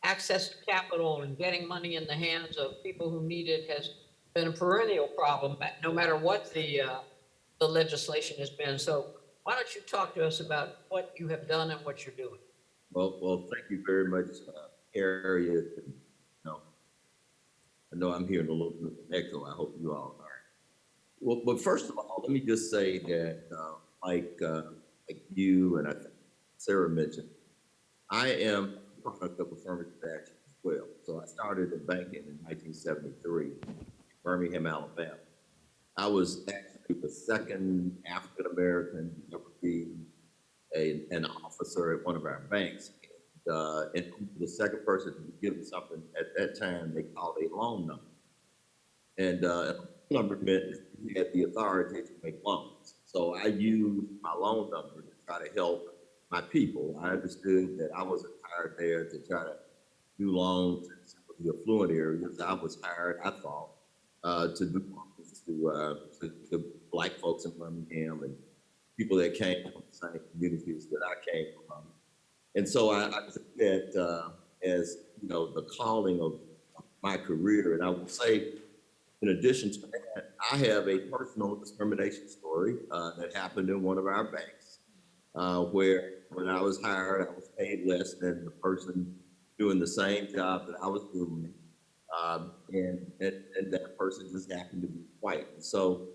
access to capital and getting money in the hands of people who need it has been a perennial problem, no matter what the legislation has been. So why don't you talk to us about what you have done and what you're doing? Well, thank you very much, Harriet. And, I know I'm hearing a little bit of an echo. I hope you all are. Well, but first of all, let me just say that, like you and I think Sarah mentioned, I am a product of Affirmative Action as well. So I started in banking in 1973, Birmingham, Alabama. I was actually the second African American to ever be an officer at one of our banks. And the second person to be given something at that time they called a loan number. And a number meant you had the authority to make loans. So I used my loan number to try to help my people. I understood that I wasn't hired there to try to do loans in some of the affluent areas. I was hired, I thought, to do loans to Black folks in Birmingham and people that came from the same communities that I came from. And so I took that as, the calling of my career. And I will say, in addition to that, I have a personal discrimination story that happened in one of our banks, where when I was hired, I was paid less than the person doing the same job that I was doing. And that person just happened to be white. And so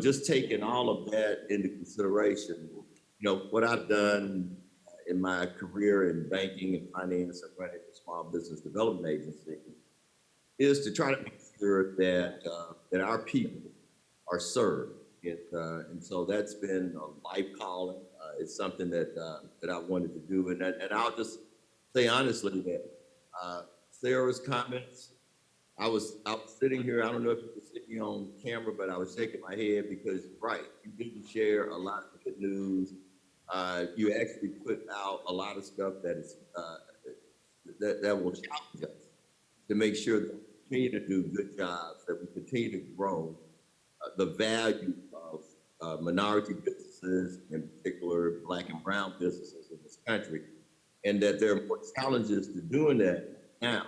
just taking all of that into consideration, what I've done in my career in banking and finance and running a small business development agency is to try to make sure that that our people are served. And so that's been a life calling. It's something that I wanted to do. And I'll just say honestly that Sarah's comments, I was sitting here, I don't know if you could see me on camera, but I was shaking my head because, right, you didn't share a lot of good news. You actually put out a lot of stuff that is that will challenge us to make sure that we continue to do good jobs, that we continue to grow the value of minority businesses, in particular Black and brown businesses in this country, and that there are more challenges to doing that now.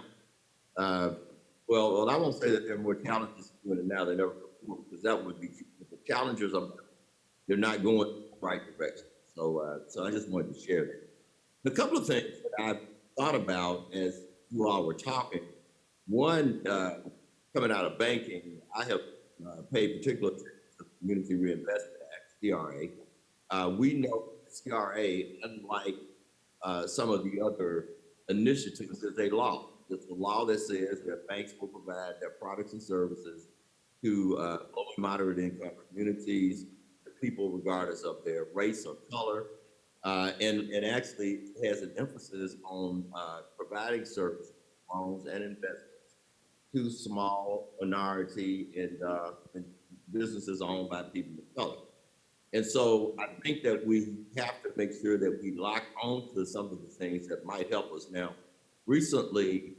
Well, I won't say that there are more challenges to doing it now than ever before, because that would be true. But the challengers they're not going in the right direction. So I just wanted to share that. A couple of things that I've thought about as you all were talking. One, coming out of banking, I have paid particular attention to the Community Reinvestment Act, CRA. We know CRA, unlike some of the other initiatives, is a law. It's a law that says that banks will provide their products and services to low and moderate income communities, people regardless of their race or color, and actually has an emphasis on providing services, loans, and investments to small minority and businesses owned by people of color. And so I think that we have to make sure that we lock onto some of the things that might help us. Now, recently,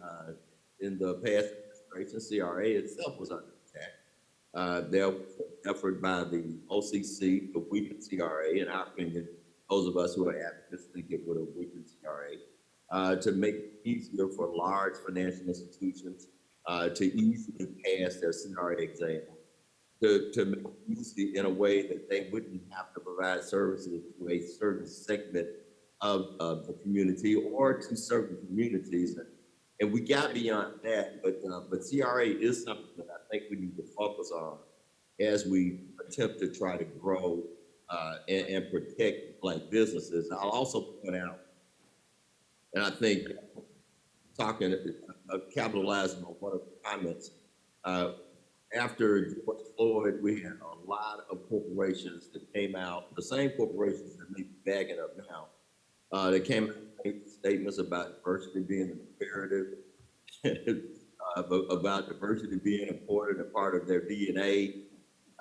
in the past administration, CRA itself was under attack. There was an effort by the OCC to weaken CRA. In our opinion, those of us who are advocates think it would have weakened CRA to make it easier for large financial institutions to easily pass their CRA exam, to make it easy in a way that they wouldn't have to provide services to a certain segment of the community or to certain communities. And we got beyond that, but CRA is something that I think we need to focus on as we attempt to try to grow and protect Black businesses. I'll also point out, and I think capitalizing on one of the comments, after George Floyd, we had a lot of corporations that came out, the same corporations that may be backing up now, that came out and made statements about diversity being an imperative, about diversity being important and part of their DNA.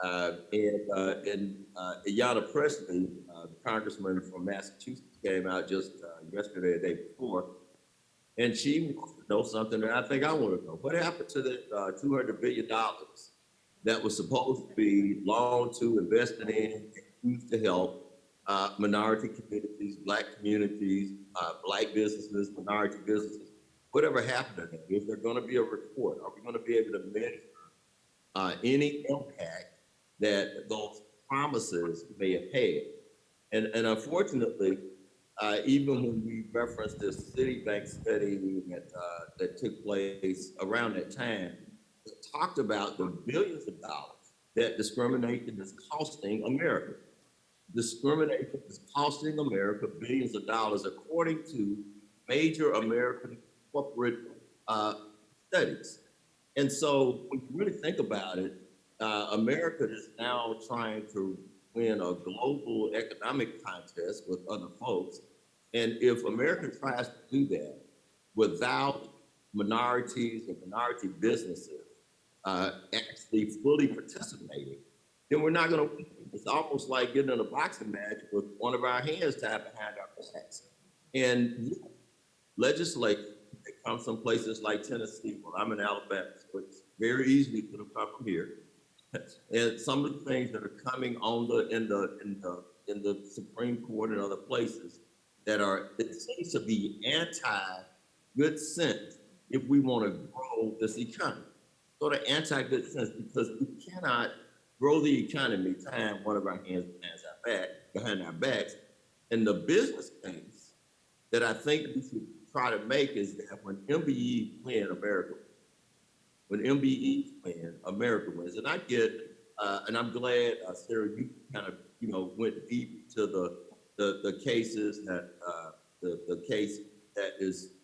And Ayanna Pressley, the congressman from Massachusetts, came out just yesterday, the day before, and she wants to know something that I think I want to know. What happened to the $200 billion that was supposed to be loaned to, invested in, and used to help minority communities, Black communities, Black businesses, minority businesses. Whatever happened to them? Is there going to be a report? Are we going to be able to measure any impact that those promises may have had? And unfortunately, even when we referenced this Citibank study that took place around that time, it talked about the billions of dollars that discrimination is costing America. Discrimination is costing America billions of dollars, according to major American corporate studies. And so, when you really think about it, America is now trying to win a global economic contest with other folks. And if America tries to do that without minorities and minority businesses actually fully participating, then we're not going to win. It's almost like getting in a boxing match with one of our hands tied behind our backs. And legislation that comes from places like Tennessee, well, I'm in Alabama, so it's very easily could have come from here. And some of the things that are coming on in the Supreme Court and other places that are, it seems to be anti-good sense if we want to grow this economy. Sort of anti-good sense, because we cannot grow the economy tying one of our hands behind our backs. And the business case that I think we should try to make is that when MBE win, America wins. When MBE win, America wins. And I get, and I'm glad, Sarah, you kind of, went deep to the cases that, the case that is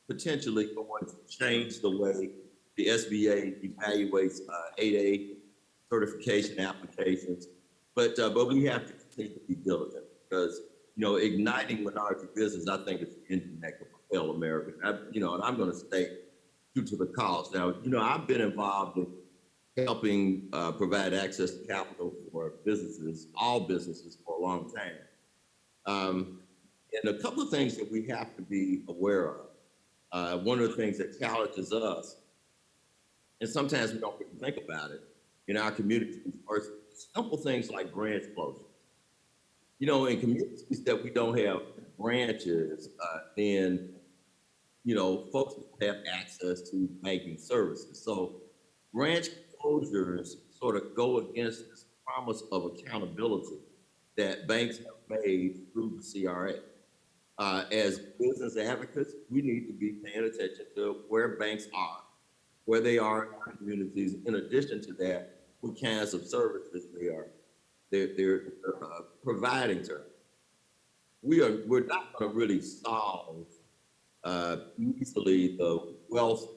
potentially going to change the way the SBA evaluates 8A certification applications. But we have to continue to be diligent, because, igniting minority business, I think, is the engine that can propel America. And I'm going to stay true to the cause. Now, I've been involved in helping provide access to capital for businesses, all businesses, for a long time. And a couple of things that we have to be aware of. One of the things that challenges us, and sometimes we don't really think about it in our communities, are simple things like branch closures. In communities that we don't have branches, then, folks have access to banking services. So branch closures sort of go against this promise of accountability that banks have made through the CRA. As business advocates, we need to be paying attention to where banks are, where they are in our communities. In addition to that, what kinds of services they're providing to us. We're not going to really solve easily the wealth.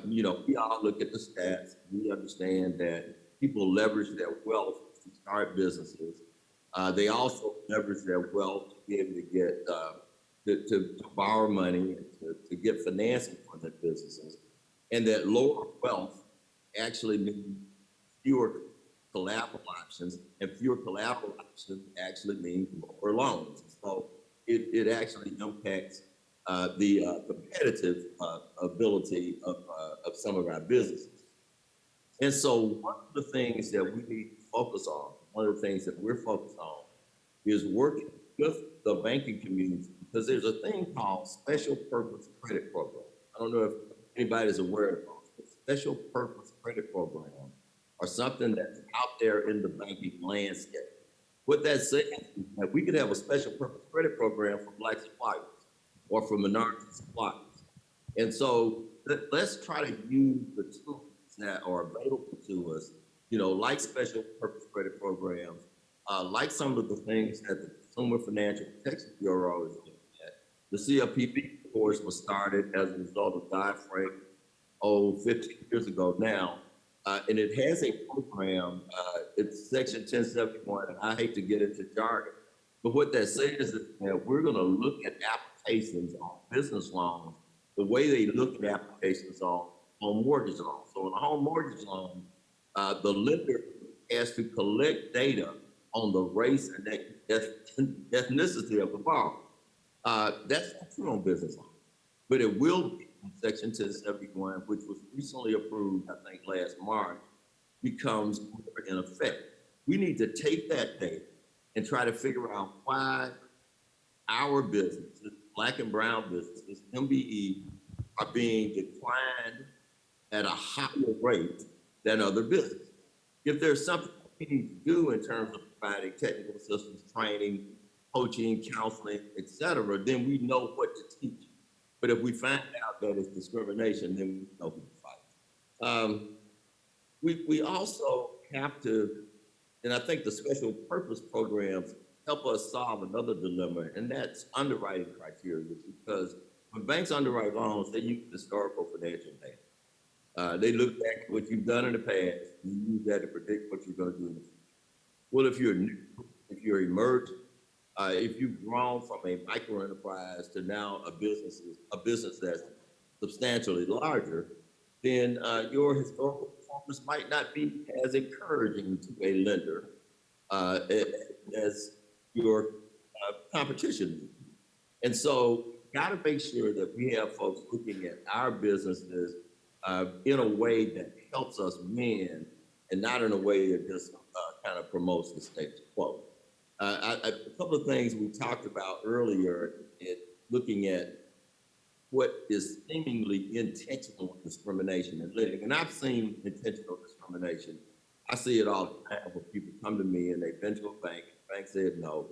We all look at the stats. We understand that people leverage their wealth to start businesses. They also leverage their wealth to be able to get to borrow money and to get financing for their businesses. And that lower wealth actually means fewer collateral options, and fewer collateral options actually mean lower loans. So it actually impacts the competitive ability of some of our businesses. And so one of the things that we need to focus on, one of the things that we're focused on, is working with the banking community, because there's a thing called special purpose credit program. I don't know if anybody's aware of those. Special purpose credit program or something that's out there in the banking landscape. What that says is that we could have a special purpose credit program for Black suppliers or for minority suppliers. And so let's try to use the tools that are available to us, like special purpose credit programs, like some of the things that the Consumer Financial Protection Bureau is looking at. The CFPB, of course, was started as a result of Dodd-Frank, 15 years ago now. And it has a program, it's Section 1071, and I hate to get into jargon, but what that says is that we're going to look at applications on business loans the way they look at applications on home mortgage loans. So in a home mortgage loan, the lender has to collect data on the race and ethnicity of the borrower. That's not true on business loans, but it will be in Section 1071, which was recently approved, I think, last March, becomes more in effect. We need to take that data and try to figure out why our businesses, Black and brown businesses, MBE, are being declined at a higher rate than other businesses. If there's something we need to do in terms of providing technical assistance, training, coaching, counseling, et cetera, then we know what to teach. But if we find out that it's discrimination, then we know who to fight. We also have to, and I think the special purpose programs help us solve another dilemma, and that's underwriting criteria, because when banks underwrite loans, they use historical financial data. They look back at what you've done in the past, and use that to predict what you're going to do in the future. Well, if you're new, if you're emerging, if you've grown from a micro enterprise to now a business that's substantially larger, then your historical performance might not be as encouraging to a lender as your competition. And so, got to make sure that we have folks looking at our businesses in a way that helps us win, and not in a way that just kind of promotes the status quo. A couple of things we talked about earlier in looking at what is seemingly intentional discrimination in lending. And I've seen intentional discrimination. I see it all the time when people come to me and they've been to a bank, the bank said no.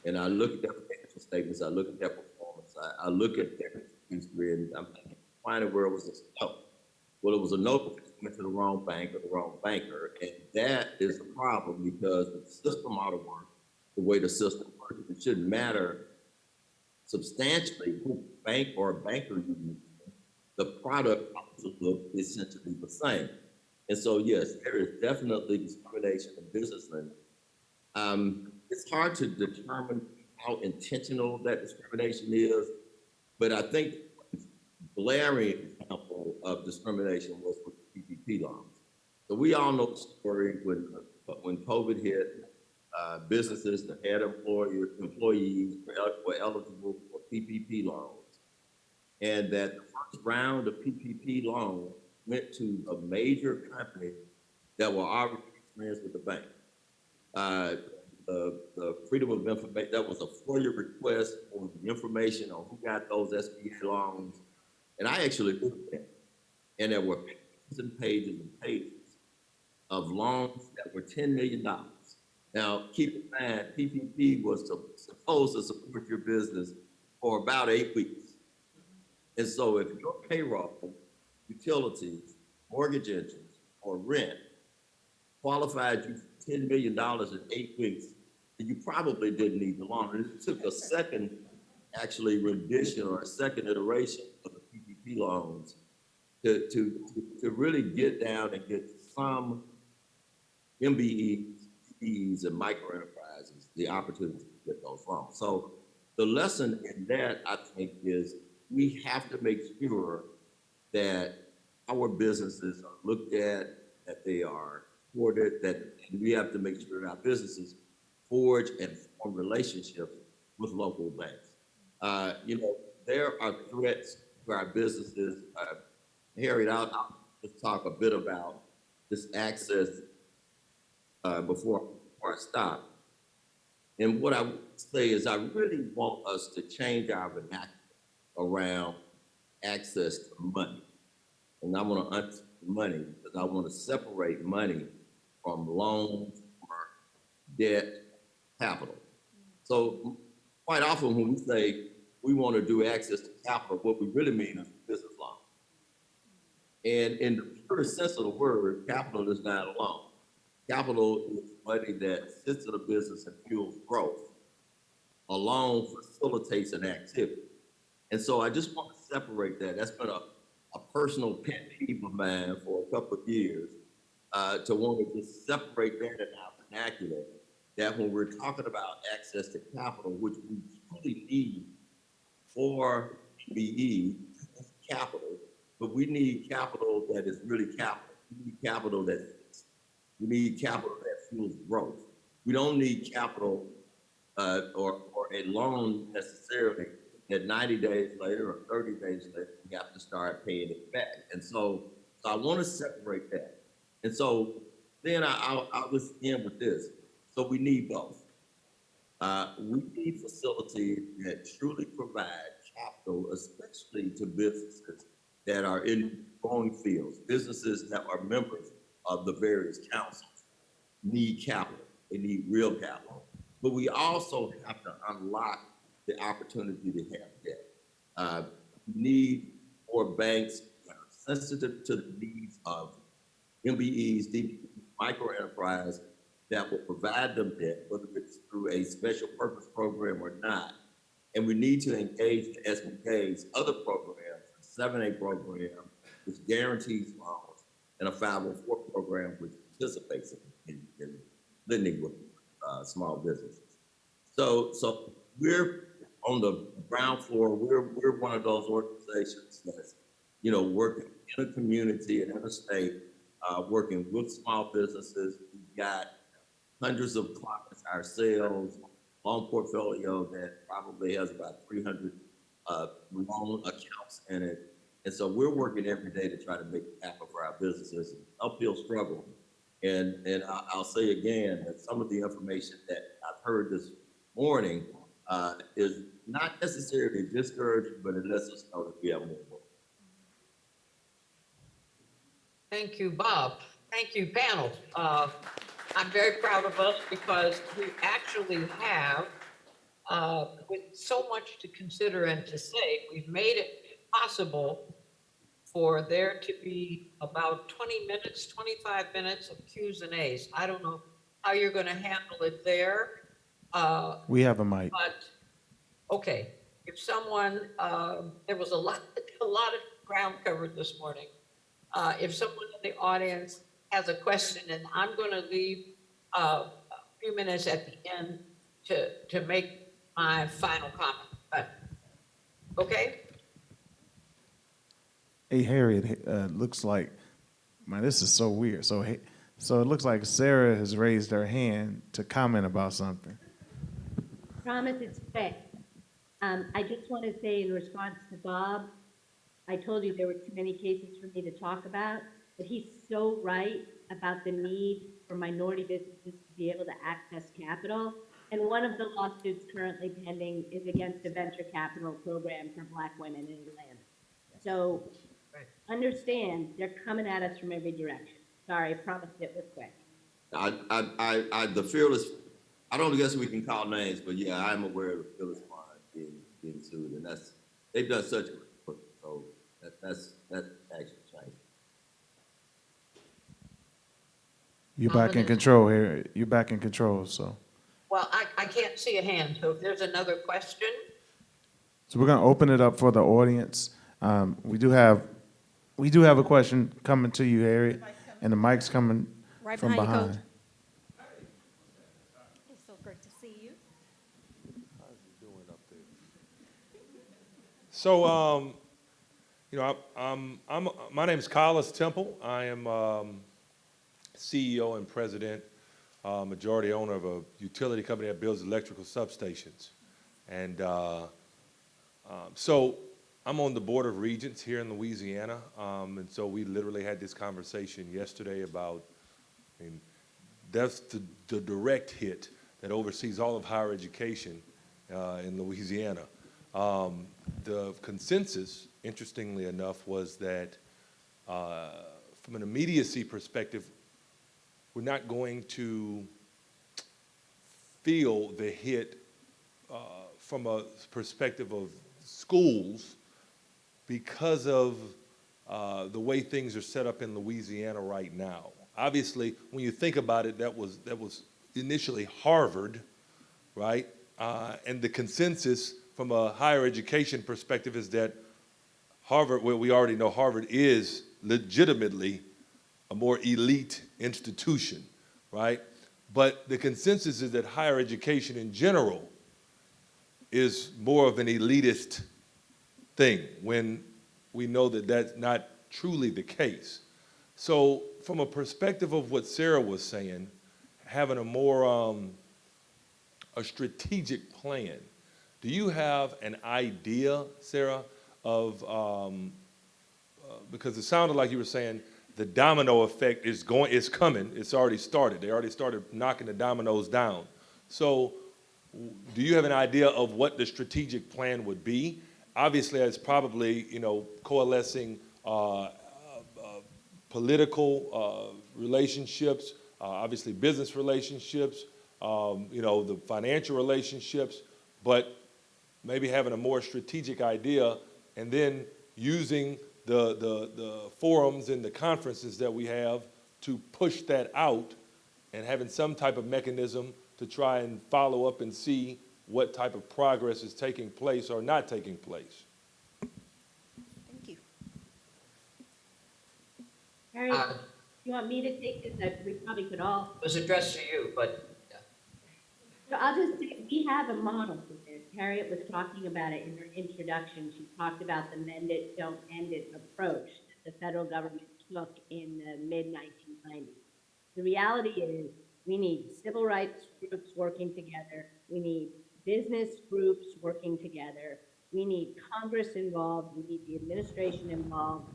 And I look at their financial statements, I look at their performance, I look at their history, and I'm thinking, why in the world was this no? Well, it was a no because it went to the wrong bank or the wrong banker. And that is the problem, because the system ought to work the way the system works. It shouldn't matter substantially who bank or banker you use. The product ought to look essentially the same. And so, yes, there is definitely discrimination in business lending. It's hard to determine how intentional that discrimination is, but I think glaring example of discrimination was with PPP loans. So we all know the story when COVID hit, businesses that had employees were eligible for PPP loans, and that the first round of PPP loans went to a major company that were already friends with the bank. The freedom of information, that was a FOIA request for the information on who got those SBA loans. And I actually looked at it, and there were pages and pages and pages of loans that were $10 million. Now, keep in mind, PPP was supposed to support your business for about 8 weeks. And so if your payroll, utilities, mortgage interest, or rent qualified you for $10 million in 8 weeks, then you probably didn't need the loan. And it took a second, actually, rendition or a second iteration of the PPP loans to really get down and get some MBEs and micro enterprises the opportunity to get those loans. So the lesson in that, I think, is we have to make sure that our businesses are looked at, that they are supported, that we have to make sure that our businesses forge and form relationships with local banks. There are threats to our businesses. Harriet, I'll just talk a bit about this access before I stop. And what I would say is I really want us to change our vernacular around access to money. And I want to unpack money because I want to separate money from loans or debt, capital. So quite often when we say we want to do access to capital, what we really mean is business loan. And in the purest sense of the word, capital is not a loan. Capital is money that sits in a business and fuels growth. A loan facilitates an activity. And so I just want to separate that. That's been a personal pet peeve of mine for a couple of years, to want to just separate that in our vernacular, that when we're talking about access to capital, which we truly need for BE capital, but we need capital that is really capital. We need capital we need capital that fuels growth. We don't need capital or a loan necessarily that 90 days later or 30 days later, we have to start paying it back. And so I want to separate that. And so then I'll just end with this. So we need both. We need facilities that truly provide capital, especially to businesses that are in growing fields, businesses that are members of the various councils need capital. They need real capital. But we also have to unlock the opportunity to have debt. We need more banks that are sensitive to the needs of MBEs, DBEs, micro enterprise that will provide them debt, whether it's through a special purpose program or not. And we need to engage the SBK's other programs, a 7A program, which guarantees loans, and a 504 program, which participates in lending with small businesses. So we're on the ground floor. We're one of those organizations that's, working in a community and in a state, working with small businesses. We've got hundreds of clients ourselves, loan portfolio that probably has about 300 loan accounts in it. And so we're working every day to try to make it happen for our businesses. Uphill struggle. And I'll say again that some of the information that I've heard this morning is not necessarily discouraging, but it lets us know that we have more work. Thank you, Bob. Thank you, panel. I'm very proud of us because we actually have, with so much to consider and to say, we've made it possible for there to be about 20 minutes, 25 minutes of Q's and A's. I don't know how you're going to handle it there. We have a mic. But, okay, if someone, there was a lot of ground covered this morning. If someone in the audience has a question, and I'm going to leave a few minutes at the end to make my final comment. But, okay? Hey, Harriet, looks like, man, this is so weird. So it looks like Sarah has raised her hand to comment about something. Promise it's quick. I just want to say in response to Bob, I told you there were too many cases for me to talk about, but he's so right about the need for minority businesses to be able to access capital. And one of the lawsuits currently pending is against the venture capital program for Black women in Atlanta. So understand, they're coming at us from every direction. Sorry, I promised it was quick. The fearless, I don't guess we can call names, but yeah, I'm aware of the fearless fund being sued, and they've done such great work. So that's actually changed. You're back in control, Harriet. You're back in control, so. Well, I can't see a hand, so if there's another question. So we're gonna open it up for the audience. We do have a question coming to you, Harriet, and the mic's coming Right from behind you, behind. Coach. It's so great to see you. So, my name is Collis Temple. I am CEO and president, majority owner of a utility company that builds electrical substations. And so I'm on the Board of Regents here in Louisiana. And so we literally had this conversation yesterday about, that's the direct hit that oversees all of higher education in Louisiana. The consensus, interestingly enough, was that from an immediacy perspective, we're not going to feel the hit from a perspective of schools because of the way things are set up in Louisiana right now. Obviously, when you think about it, that was initially Harvard, right? And the consensus from a higher education perspective is that Harvard, well, we already know Harvard is legitimately a more elite institution, right? But the consensus is that higher education in general is more of an elitist thing when we know that that's not truly the case. So from a perspective of what Sarah was saying, having a more a strategic plan, do you have an idea, Sarah, of, because it sounded like you were saying the domino effect is coming. It's already started. They already started knocking the dominoes down. So do you have an idea of what the strategic plan would be? Obviously, it's probably, coalescing political relationships, obviously business relationships, the financial relationships, but maybe having a more strategic idea and then using the forums and the conferences that we have to push that out and having some type of mechanism to try and follow up and see what type of progress is taking place or not taking place. Thank you. Harry, Uh, you want me to take this? We probably could all. It was addressed to you, but So I'll just say, we have a model for this. Harriet was talking about it in her introduction. She talked about the mend it, don't end it approach that the federal government took in the mid-1990s. The reality is we need civil rights groups working together. We need business groups working together. We need Congress involved. We need the administration involved.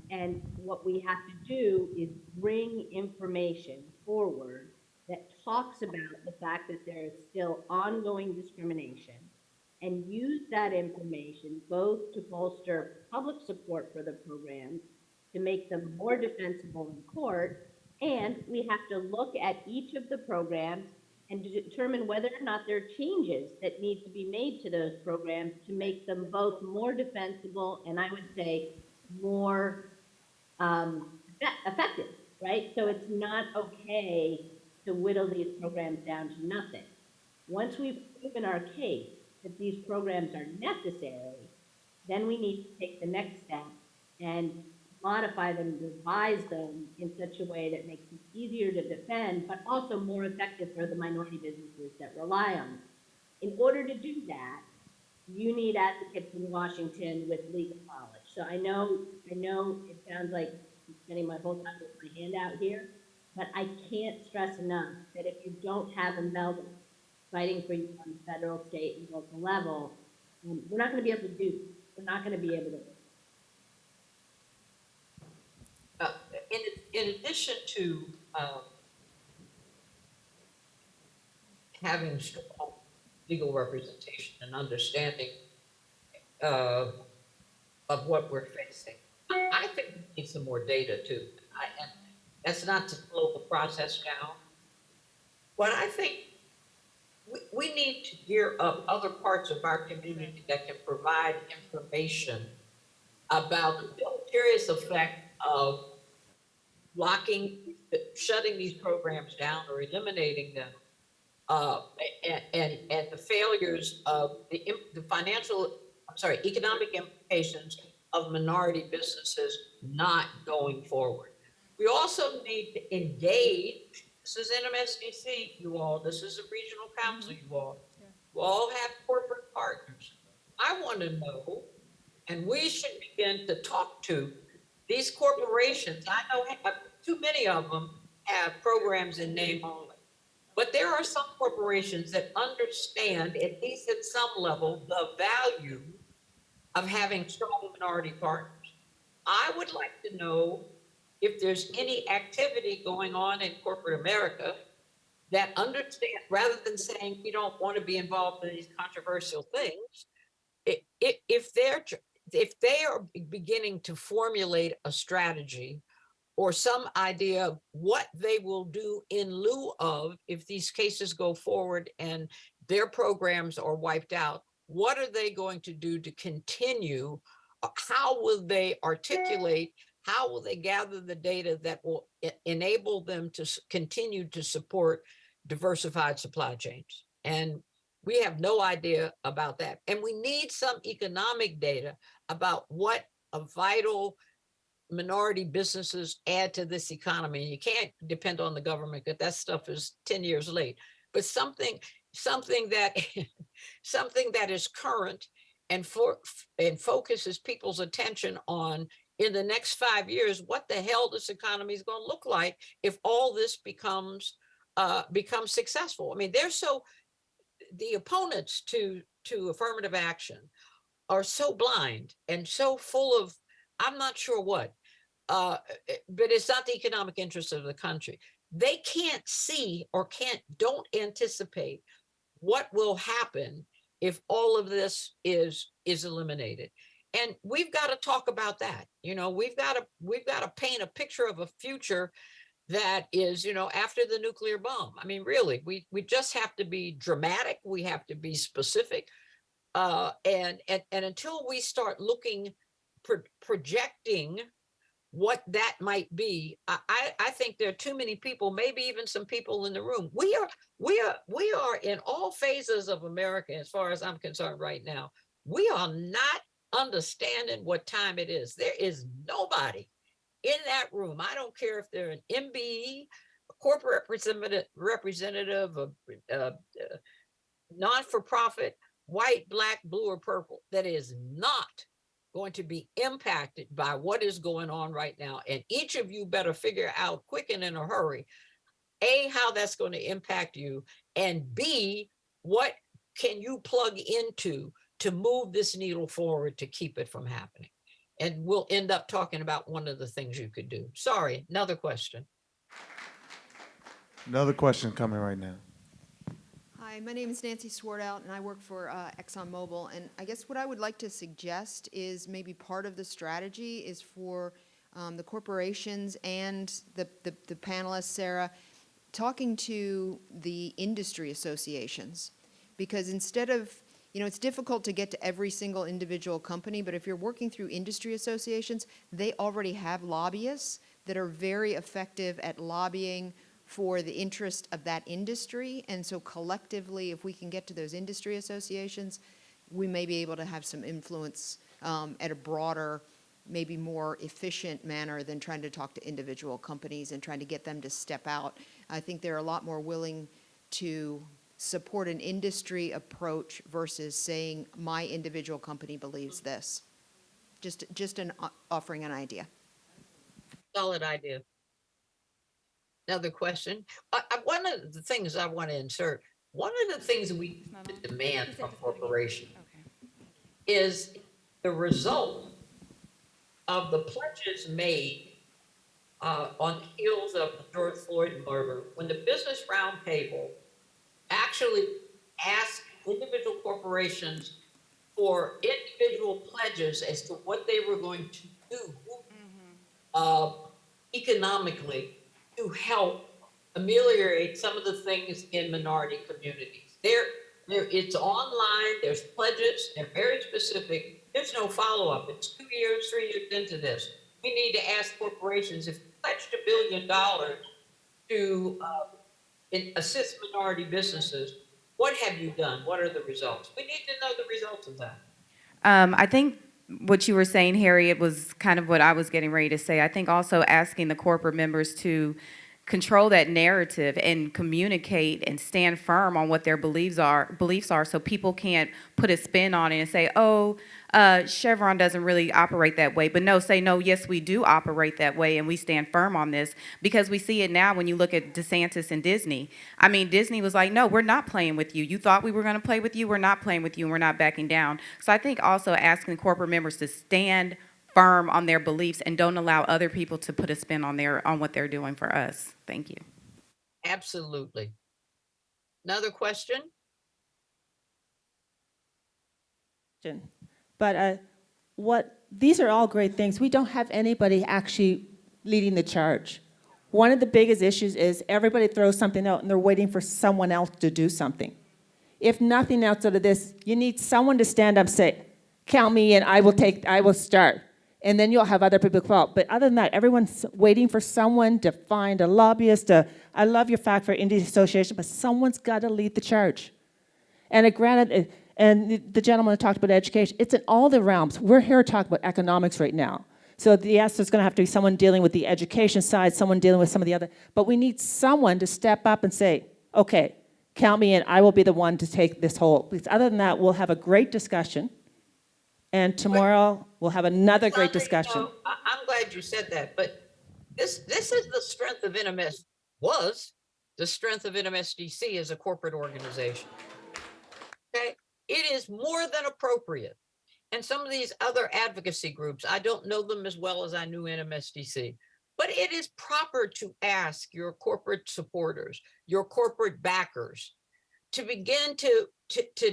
And what we have to do is bring information forward that talks about the fact that there is still ongoing discrimination and use that information both to bolster public support for the programs, to make them more defensible in court, and we have to look at each of the programs and to determine whether or not there are changes that need to be made to those programs to make them both more defensible and I would say more effective, right? So it's not okay to whittle these programs down to nothing. Once we've proven our case that these programs are necessary, then we need to take the next step and modify them, revise them in such a way that makes it easier to defend, but also more effective for the minority businesses that rely on them. In order to do that, you need advocates in Washington with legal knowledge. So I know it sounds like I'm spending my whole time with my hand out here, but I can't stress enough that if you don't have a Melvin fighting for you on the federal, state, and local level, we're not going to be able to do. We're not going to be able to. in addition to having strong legal representation and understanding of what we're facing, I think we need some more data too. And that's not to slow the process down, but I think we need to gear up other parts of our community that can provide information about the deleterious effect of shutting these programs down or eliminating them, and the failures of the economic implications of minority businesses not going forward. We also need to engage. This is NMSDC, you all. This is a regional council, you all. You all have corporate partners. I want to know, and we should begin to talk to these corporations. I know too many of them have programs in name only, but there are some corporations that understand, at least at some level, the value of having strong minority partners. I would like to know if there's any activity going on in corporate America that understand, rather than saying we don't want to be involved in these controversial things, if they are beginning to formulate a strategy or some idea of what they will do in lieu of if these cases go forward and their programs are wiped out, what are they going to do to continue? How will they articulate? How will they gather the data that will enable them to continue to support diversified supply chains? And we have no idea about that. And we need some economic data about what a vital minority businesses add to this economy. And you can't depend on the government because that stuff is 10 years late. But something that something that is current and focuses people's attention on, in the next 5 years, what the hell this economy is going to look like if all this becomes successful. I mean, the opponents to affirmative action are so blind and so full of, I'm not sure what, but it's not the economic interest of the country. They can't see or don't anticipate what will happen if all of this is eliminated. And we've got to talk about that. You know, we've got to paint a picture of a future that is, you know, after the nuclear bomb. I mean, really, we just have to be dramatic. We have to be specific. And until we start looking, projecting what that might be, I think there are too many people, maybe even some people in the room. We are in all phases of America, as far as I'm concerned right now. We are not understanding what time it is. There is nobody in that room. I don't care if they're an MBE, a corporate representative, a non-for-profit, white, black, blue, or purple, that is not going to be impacted by what is going on right now. And each of you better figure out quick and in a hurry, A, how that's going to impact you, and B, what can you plug into to move this needle forward to keep it from happening. And we'll end up talking about one of the things you could do. Sorry, another question. Another question coming right now. Hi, my name is Nancy Swartout, and I work for ExxonMobil. And I guess what I would like to suggest is maybe part of the strategy is for the corporations and the panelists, Sarah, talking to the industry associations. Because instead of, you know, it's difficult to get to every single individual company, but if you're working through industry associations, they already have lobbyists that are very effective at lobbying for the interest of that industry. And so collectively, if we can get to those industry associations, we may be able to have some influence at a broader, maybe more efficient manner than trying to talk to individual companies and trying to get them to step out. I think they're a lot more willing to support an industry approach versus saying my individual company believes this. Just offering an idea. Solid idea. Another question. One of the things I want to insert, one of the things we demand from corporations is the result of the pledges made on the heels of the George Floyd murder, when the Business Roundtable actually asked individual corporations for individual pledges as to what they were going to do economically to help ameliorate some of the things in minority communities. It's online, there's pledges, they're very specific. There's no follow-up. It's 2 years, 3 years into this. We need to ask corporations, if you pledged $1 billion to assist minority businesses, what have you done? What are the results? We need to know the results of that. I think what you were saying, Harriet, was kind of what I was getting ready to say. I think also asking the corporate members to control that narrative and communicate and stand firm on what their beliefs are, so people can't put a spin on it and say, oh, Chevron doesn't really operate that way. But no, say, no, yes, we do operate that way, and we stand firm on this, because we see it now when you look at DeSantis and Disney. I mean, Disney was like, no, we're not playing with you. You thought we were going to play with you. We're not playing with you, and we're not backing down. So I think also asking corporate members to stand firm on their beliefs and don't allow other people to put a spin on what they're doing for us. Thank you. Absolutely. Another question? But these are all great things. We don't have anybody actually leading the charge. One of the biggest issues is everybody throws something out and they're waiting for someone else to do something. If nothing else out of this, you need someone to stand up and say, count me in, I will start. And then you'll have other people follow. But other than that, everyone's waiting for someone to find a lobbyist. I love your fact for Indian Association, but someone's got to lead the charge. And granted, and the gentleman talked about education. It's in all the realms. We're here to talk about economics right now. So yes, there's going to have to be someone dealing with the education side, someone dealing with some of the other. But we need someone to step up and say, okay, count me in. I will be the one to take this whole. Because other than that, we'll have a great discussion. And tomorrow, we'll have another great discussion. I'm glad you said that, but this is the strength of NMS, was the strength of NMSDC as a corporate organization. Okay, it is more than appropriate and some of these other advocacy groups. I don't know them as well as I knew NMSDC, but it is proper to ask your corporate supporters, your corporate backers, to begin to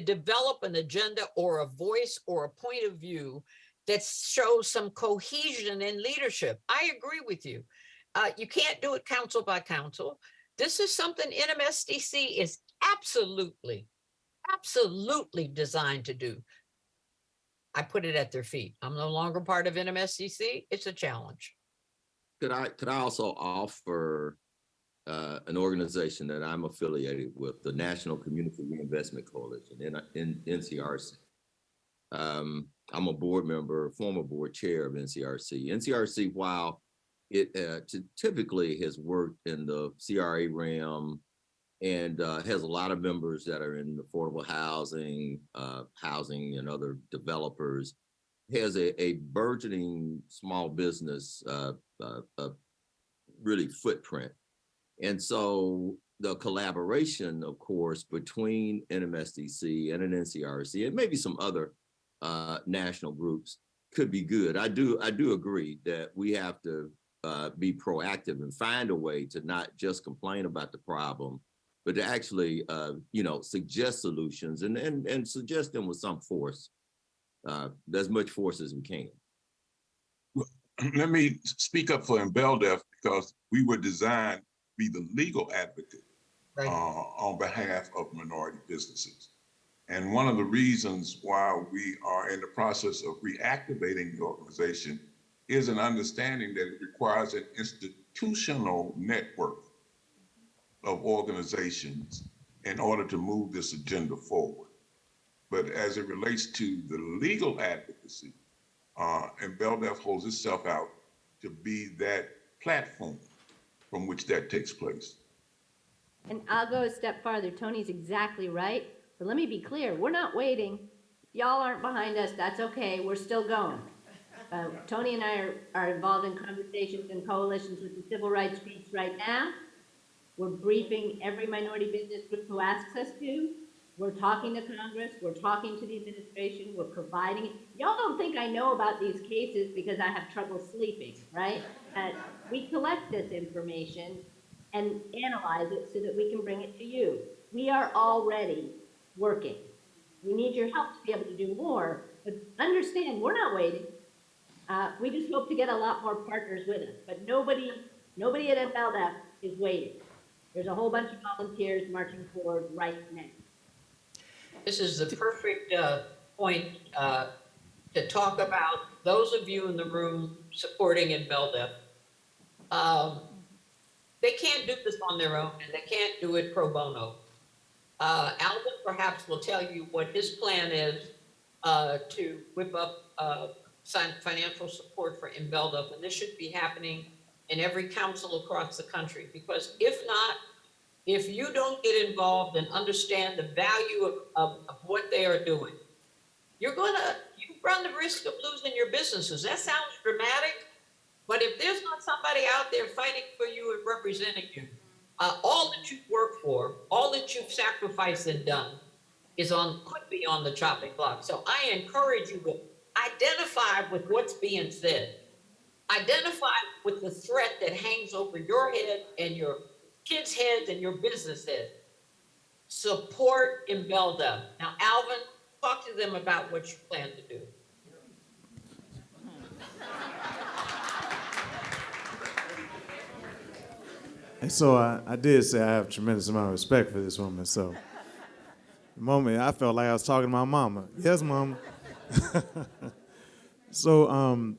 develop an agenda or a voice or a point of view that shows some cohesion in leadership. I agree with you. You can't do it council by council. This is something NMSDC is absolutely designed to do. I put it at their feet. I'm no longer part of NMSDC. It's a challenge. Could I also offer an organization that I'm affiliated with, the National Community Reinvestment Coalition, in NCRC. I'm a board member, former board chair of NCRC. NCRC, while it typically has worked in the CRA realm and has a lot of members that are in affordable housing, housing and other developers, has a burgeoning small business really footprint. And so the collaboration, of course, between NMSDC and an NCRC and maybe some other national groups could be good. I do agree that we have to be proactive and find a way to not just complain about the problem, but to actually, suggest solutions and suggest them with some force, as much force as we can. Let me speak up for MBLDF because we were designed to be the legal advocate Right. on behalf of minority businesses. And one of the reasons why we are in the process of reactivating the organization is an understanding that it requires an institutional network of organizations in order to move this agenda forward. But as it relates to the legal advocacy, and BELDEF holds itself out to be that platform from which that takes place. And I'll go a step farther. Tony's exactly right. But let me be clear, we're not waiting. If y'all aren't behind us, that's okay. We're still going. Tony and I are involved in conversations and coalitions with the civil rights groups right now. We're briefing every minority business group who asks us to. We're talking to Congress. We're talking to the administration. We're providing. Y'all don't think I know about these cases because I have trouble sleeping, right? We collect this information and analyze it so that we can bring it to you. We are already working. We need your help to be able to do more, but understand we're not waiting. We just hope to get a lot more partners with us, but nobody at MLDF is waiting. There's a whole bunch of volunteers marching forward right now. This is the perfect point to talk about those of you in the room supporting in BELDEF. They can't do this on their own, and they can't do it pro bono. Alvin perhaps will tell you what his plan is to whip up financial support for InBelDef, and this should be happening in every council across the country, because if not, if you don't get involved and understand the value of what they are doing, you run the risk of losing your businesses. That sounds dramatic, but if there's not somebody out there fighting for you and representing you, all that you've worked for, all that you've sacrificed and done could be on the chopping block. So I encourage you to identify with what's being said. Identify with the threat that hangs over your head and your kids' heads and your business head. Support InBelDef. Now, Alvin, talk to them about what you plan to do. And so I did say I have a tremendous amount of respect for this woman. So the moment I felt like I was talking to my mama. Yes, mama. So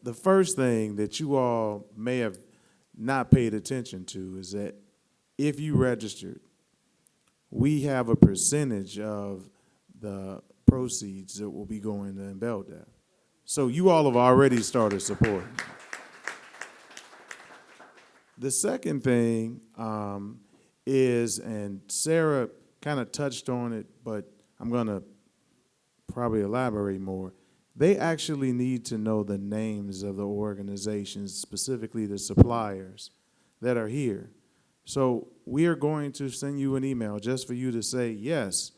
the first thing that you all may have not paid attention to is that if you registered, we have a percentage of the proceeds that will be going to InBelDef. So you all have already started supporting. The second thing is, and Sarah kind of touched on it, but I'm going to probably elaborate more. They actually need to know the names of the organizations, specifically the suppliers that are here. So we are going to send you an email just for you to say, yes,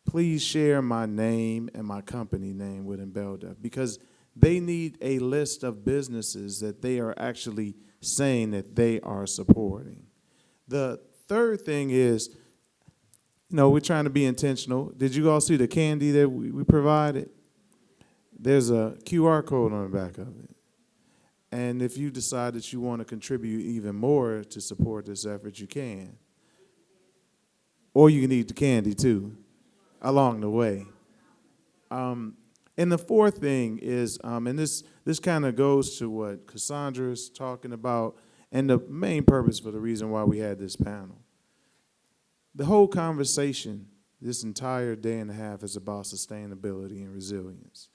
please share my name and my company name with Embelda, because they need a list of businesses that they are actually saying that they are supporting. The third thing is, we're trying to be intentional. Did you all see the candy that we provided? There's a QR code on the back of it. And if you decide that you want to contribute even more to support this effort, you can. Or you can eat the candy too, along the way. And the fourth thing is, and this kind of goes to what Cassandra is talking about, and the main purpose for the reason why we had this panel. The whole conversation, this entire day and a half, is about sustainability and resilience.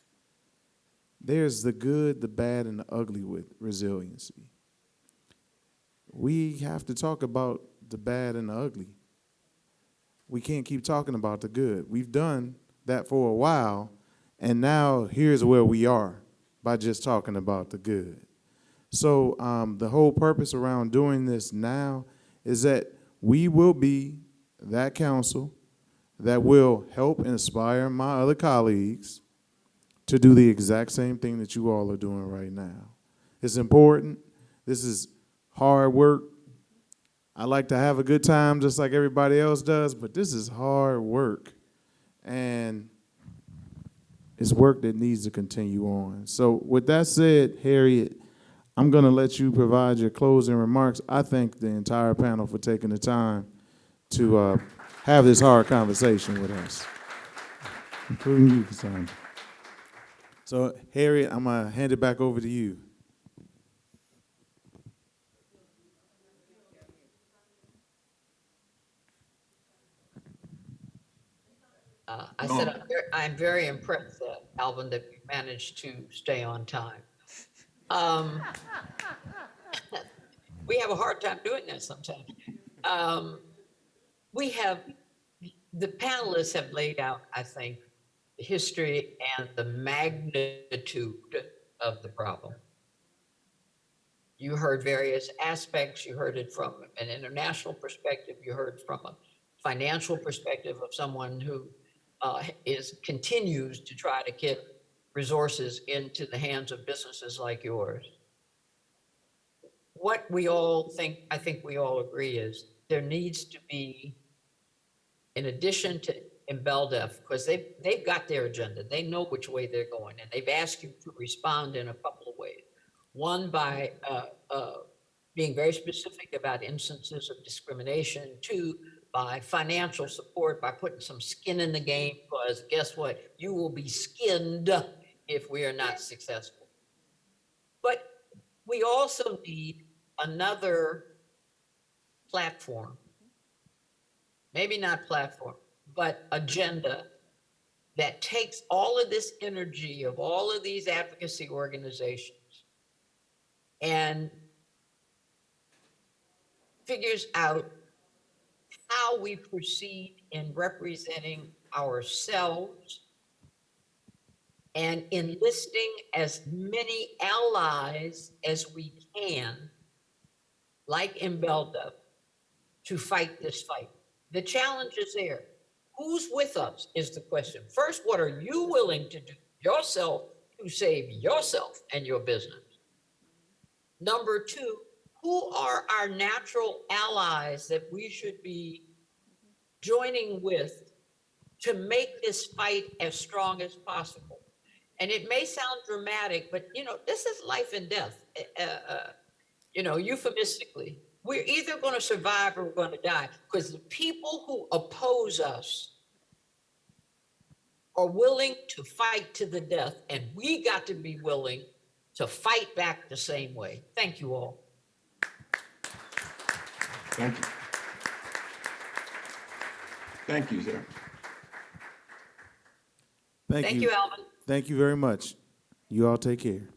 There's the good, the bad, and the ugly with resiliency. We have to talk about the bad and the ugly. We can't keep talking about the good. We've done that for a while, and now here's where we are by just talking about the good. So the whole purpose around doing this now is that we will be that council that will help inspire my other colleagues to do the exact same thing that you all are doing right now. It's important. This is hard work. I like to have a good time just like everybody else does, but this is hard work. And it's work that needs to continue on. So with that said, Harriet, I'm going to let you provide your closing remarks. I thank the entire panel for taking the time to have this hard conversation with us, including you, Cassandra. So, Harriet, I'm going to hand it back over to you. I said, I'm very impressed, Alvin, that you managed to stay on time. We have a hard time doing that sometimes. The panelists have laid out, I think, the history and the magnitude of the problem. You heard various aspects. You heard it from an international perspective. You heard from a financial perspective of someone who continues to try to get resources into the hands of businesses like yours. What we all think, I think we all agree, is there needs to be, in addition to Embeldev, because they've got their agenda, they know which way they're going, and they've asked you to respond in a couple of ways. One, by being very specific about instances of discrimination. Two, by financial support, by putting some skin in the game, because guess what? You will be skinned if we are not successful. But we also need another platform, maybe not platform, but agenda that takes all of this energy of all of these advocacy organizations and figures out how we proceed in representing ourselves and enlisting as many allies as we can, like Embelda, to fight this fight. The challenge is there. Who's with us is the question. First, what are you willing to do yourself to save yourself and your business? Number two, who are our natural allies that we should be joining with to make this fight as strong as possible? And it may sound dramatic, but this is life and death, euphemistically. We're either going to survive or we're going to die, because the people who oppose us are willing to fight to the death, and we got to be willing to fight back the same way. Thank you all. Thank you. Thank you, sir. Thank you, Alvin. Thank you very much. You all take care.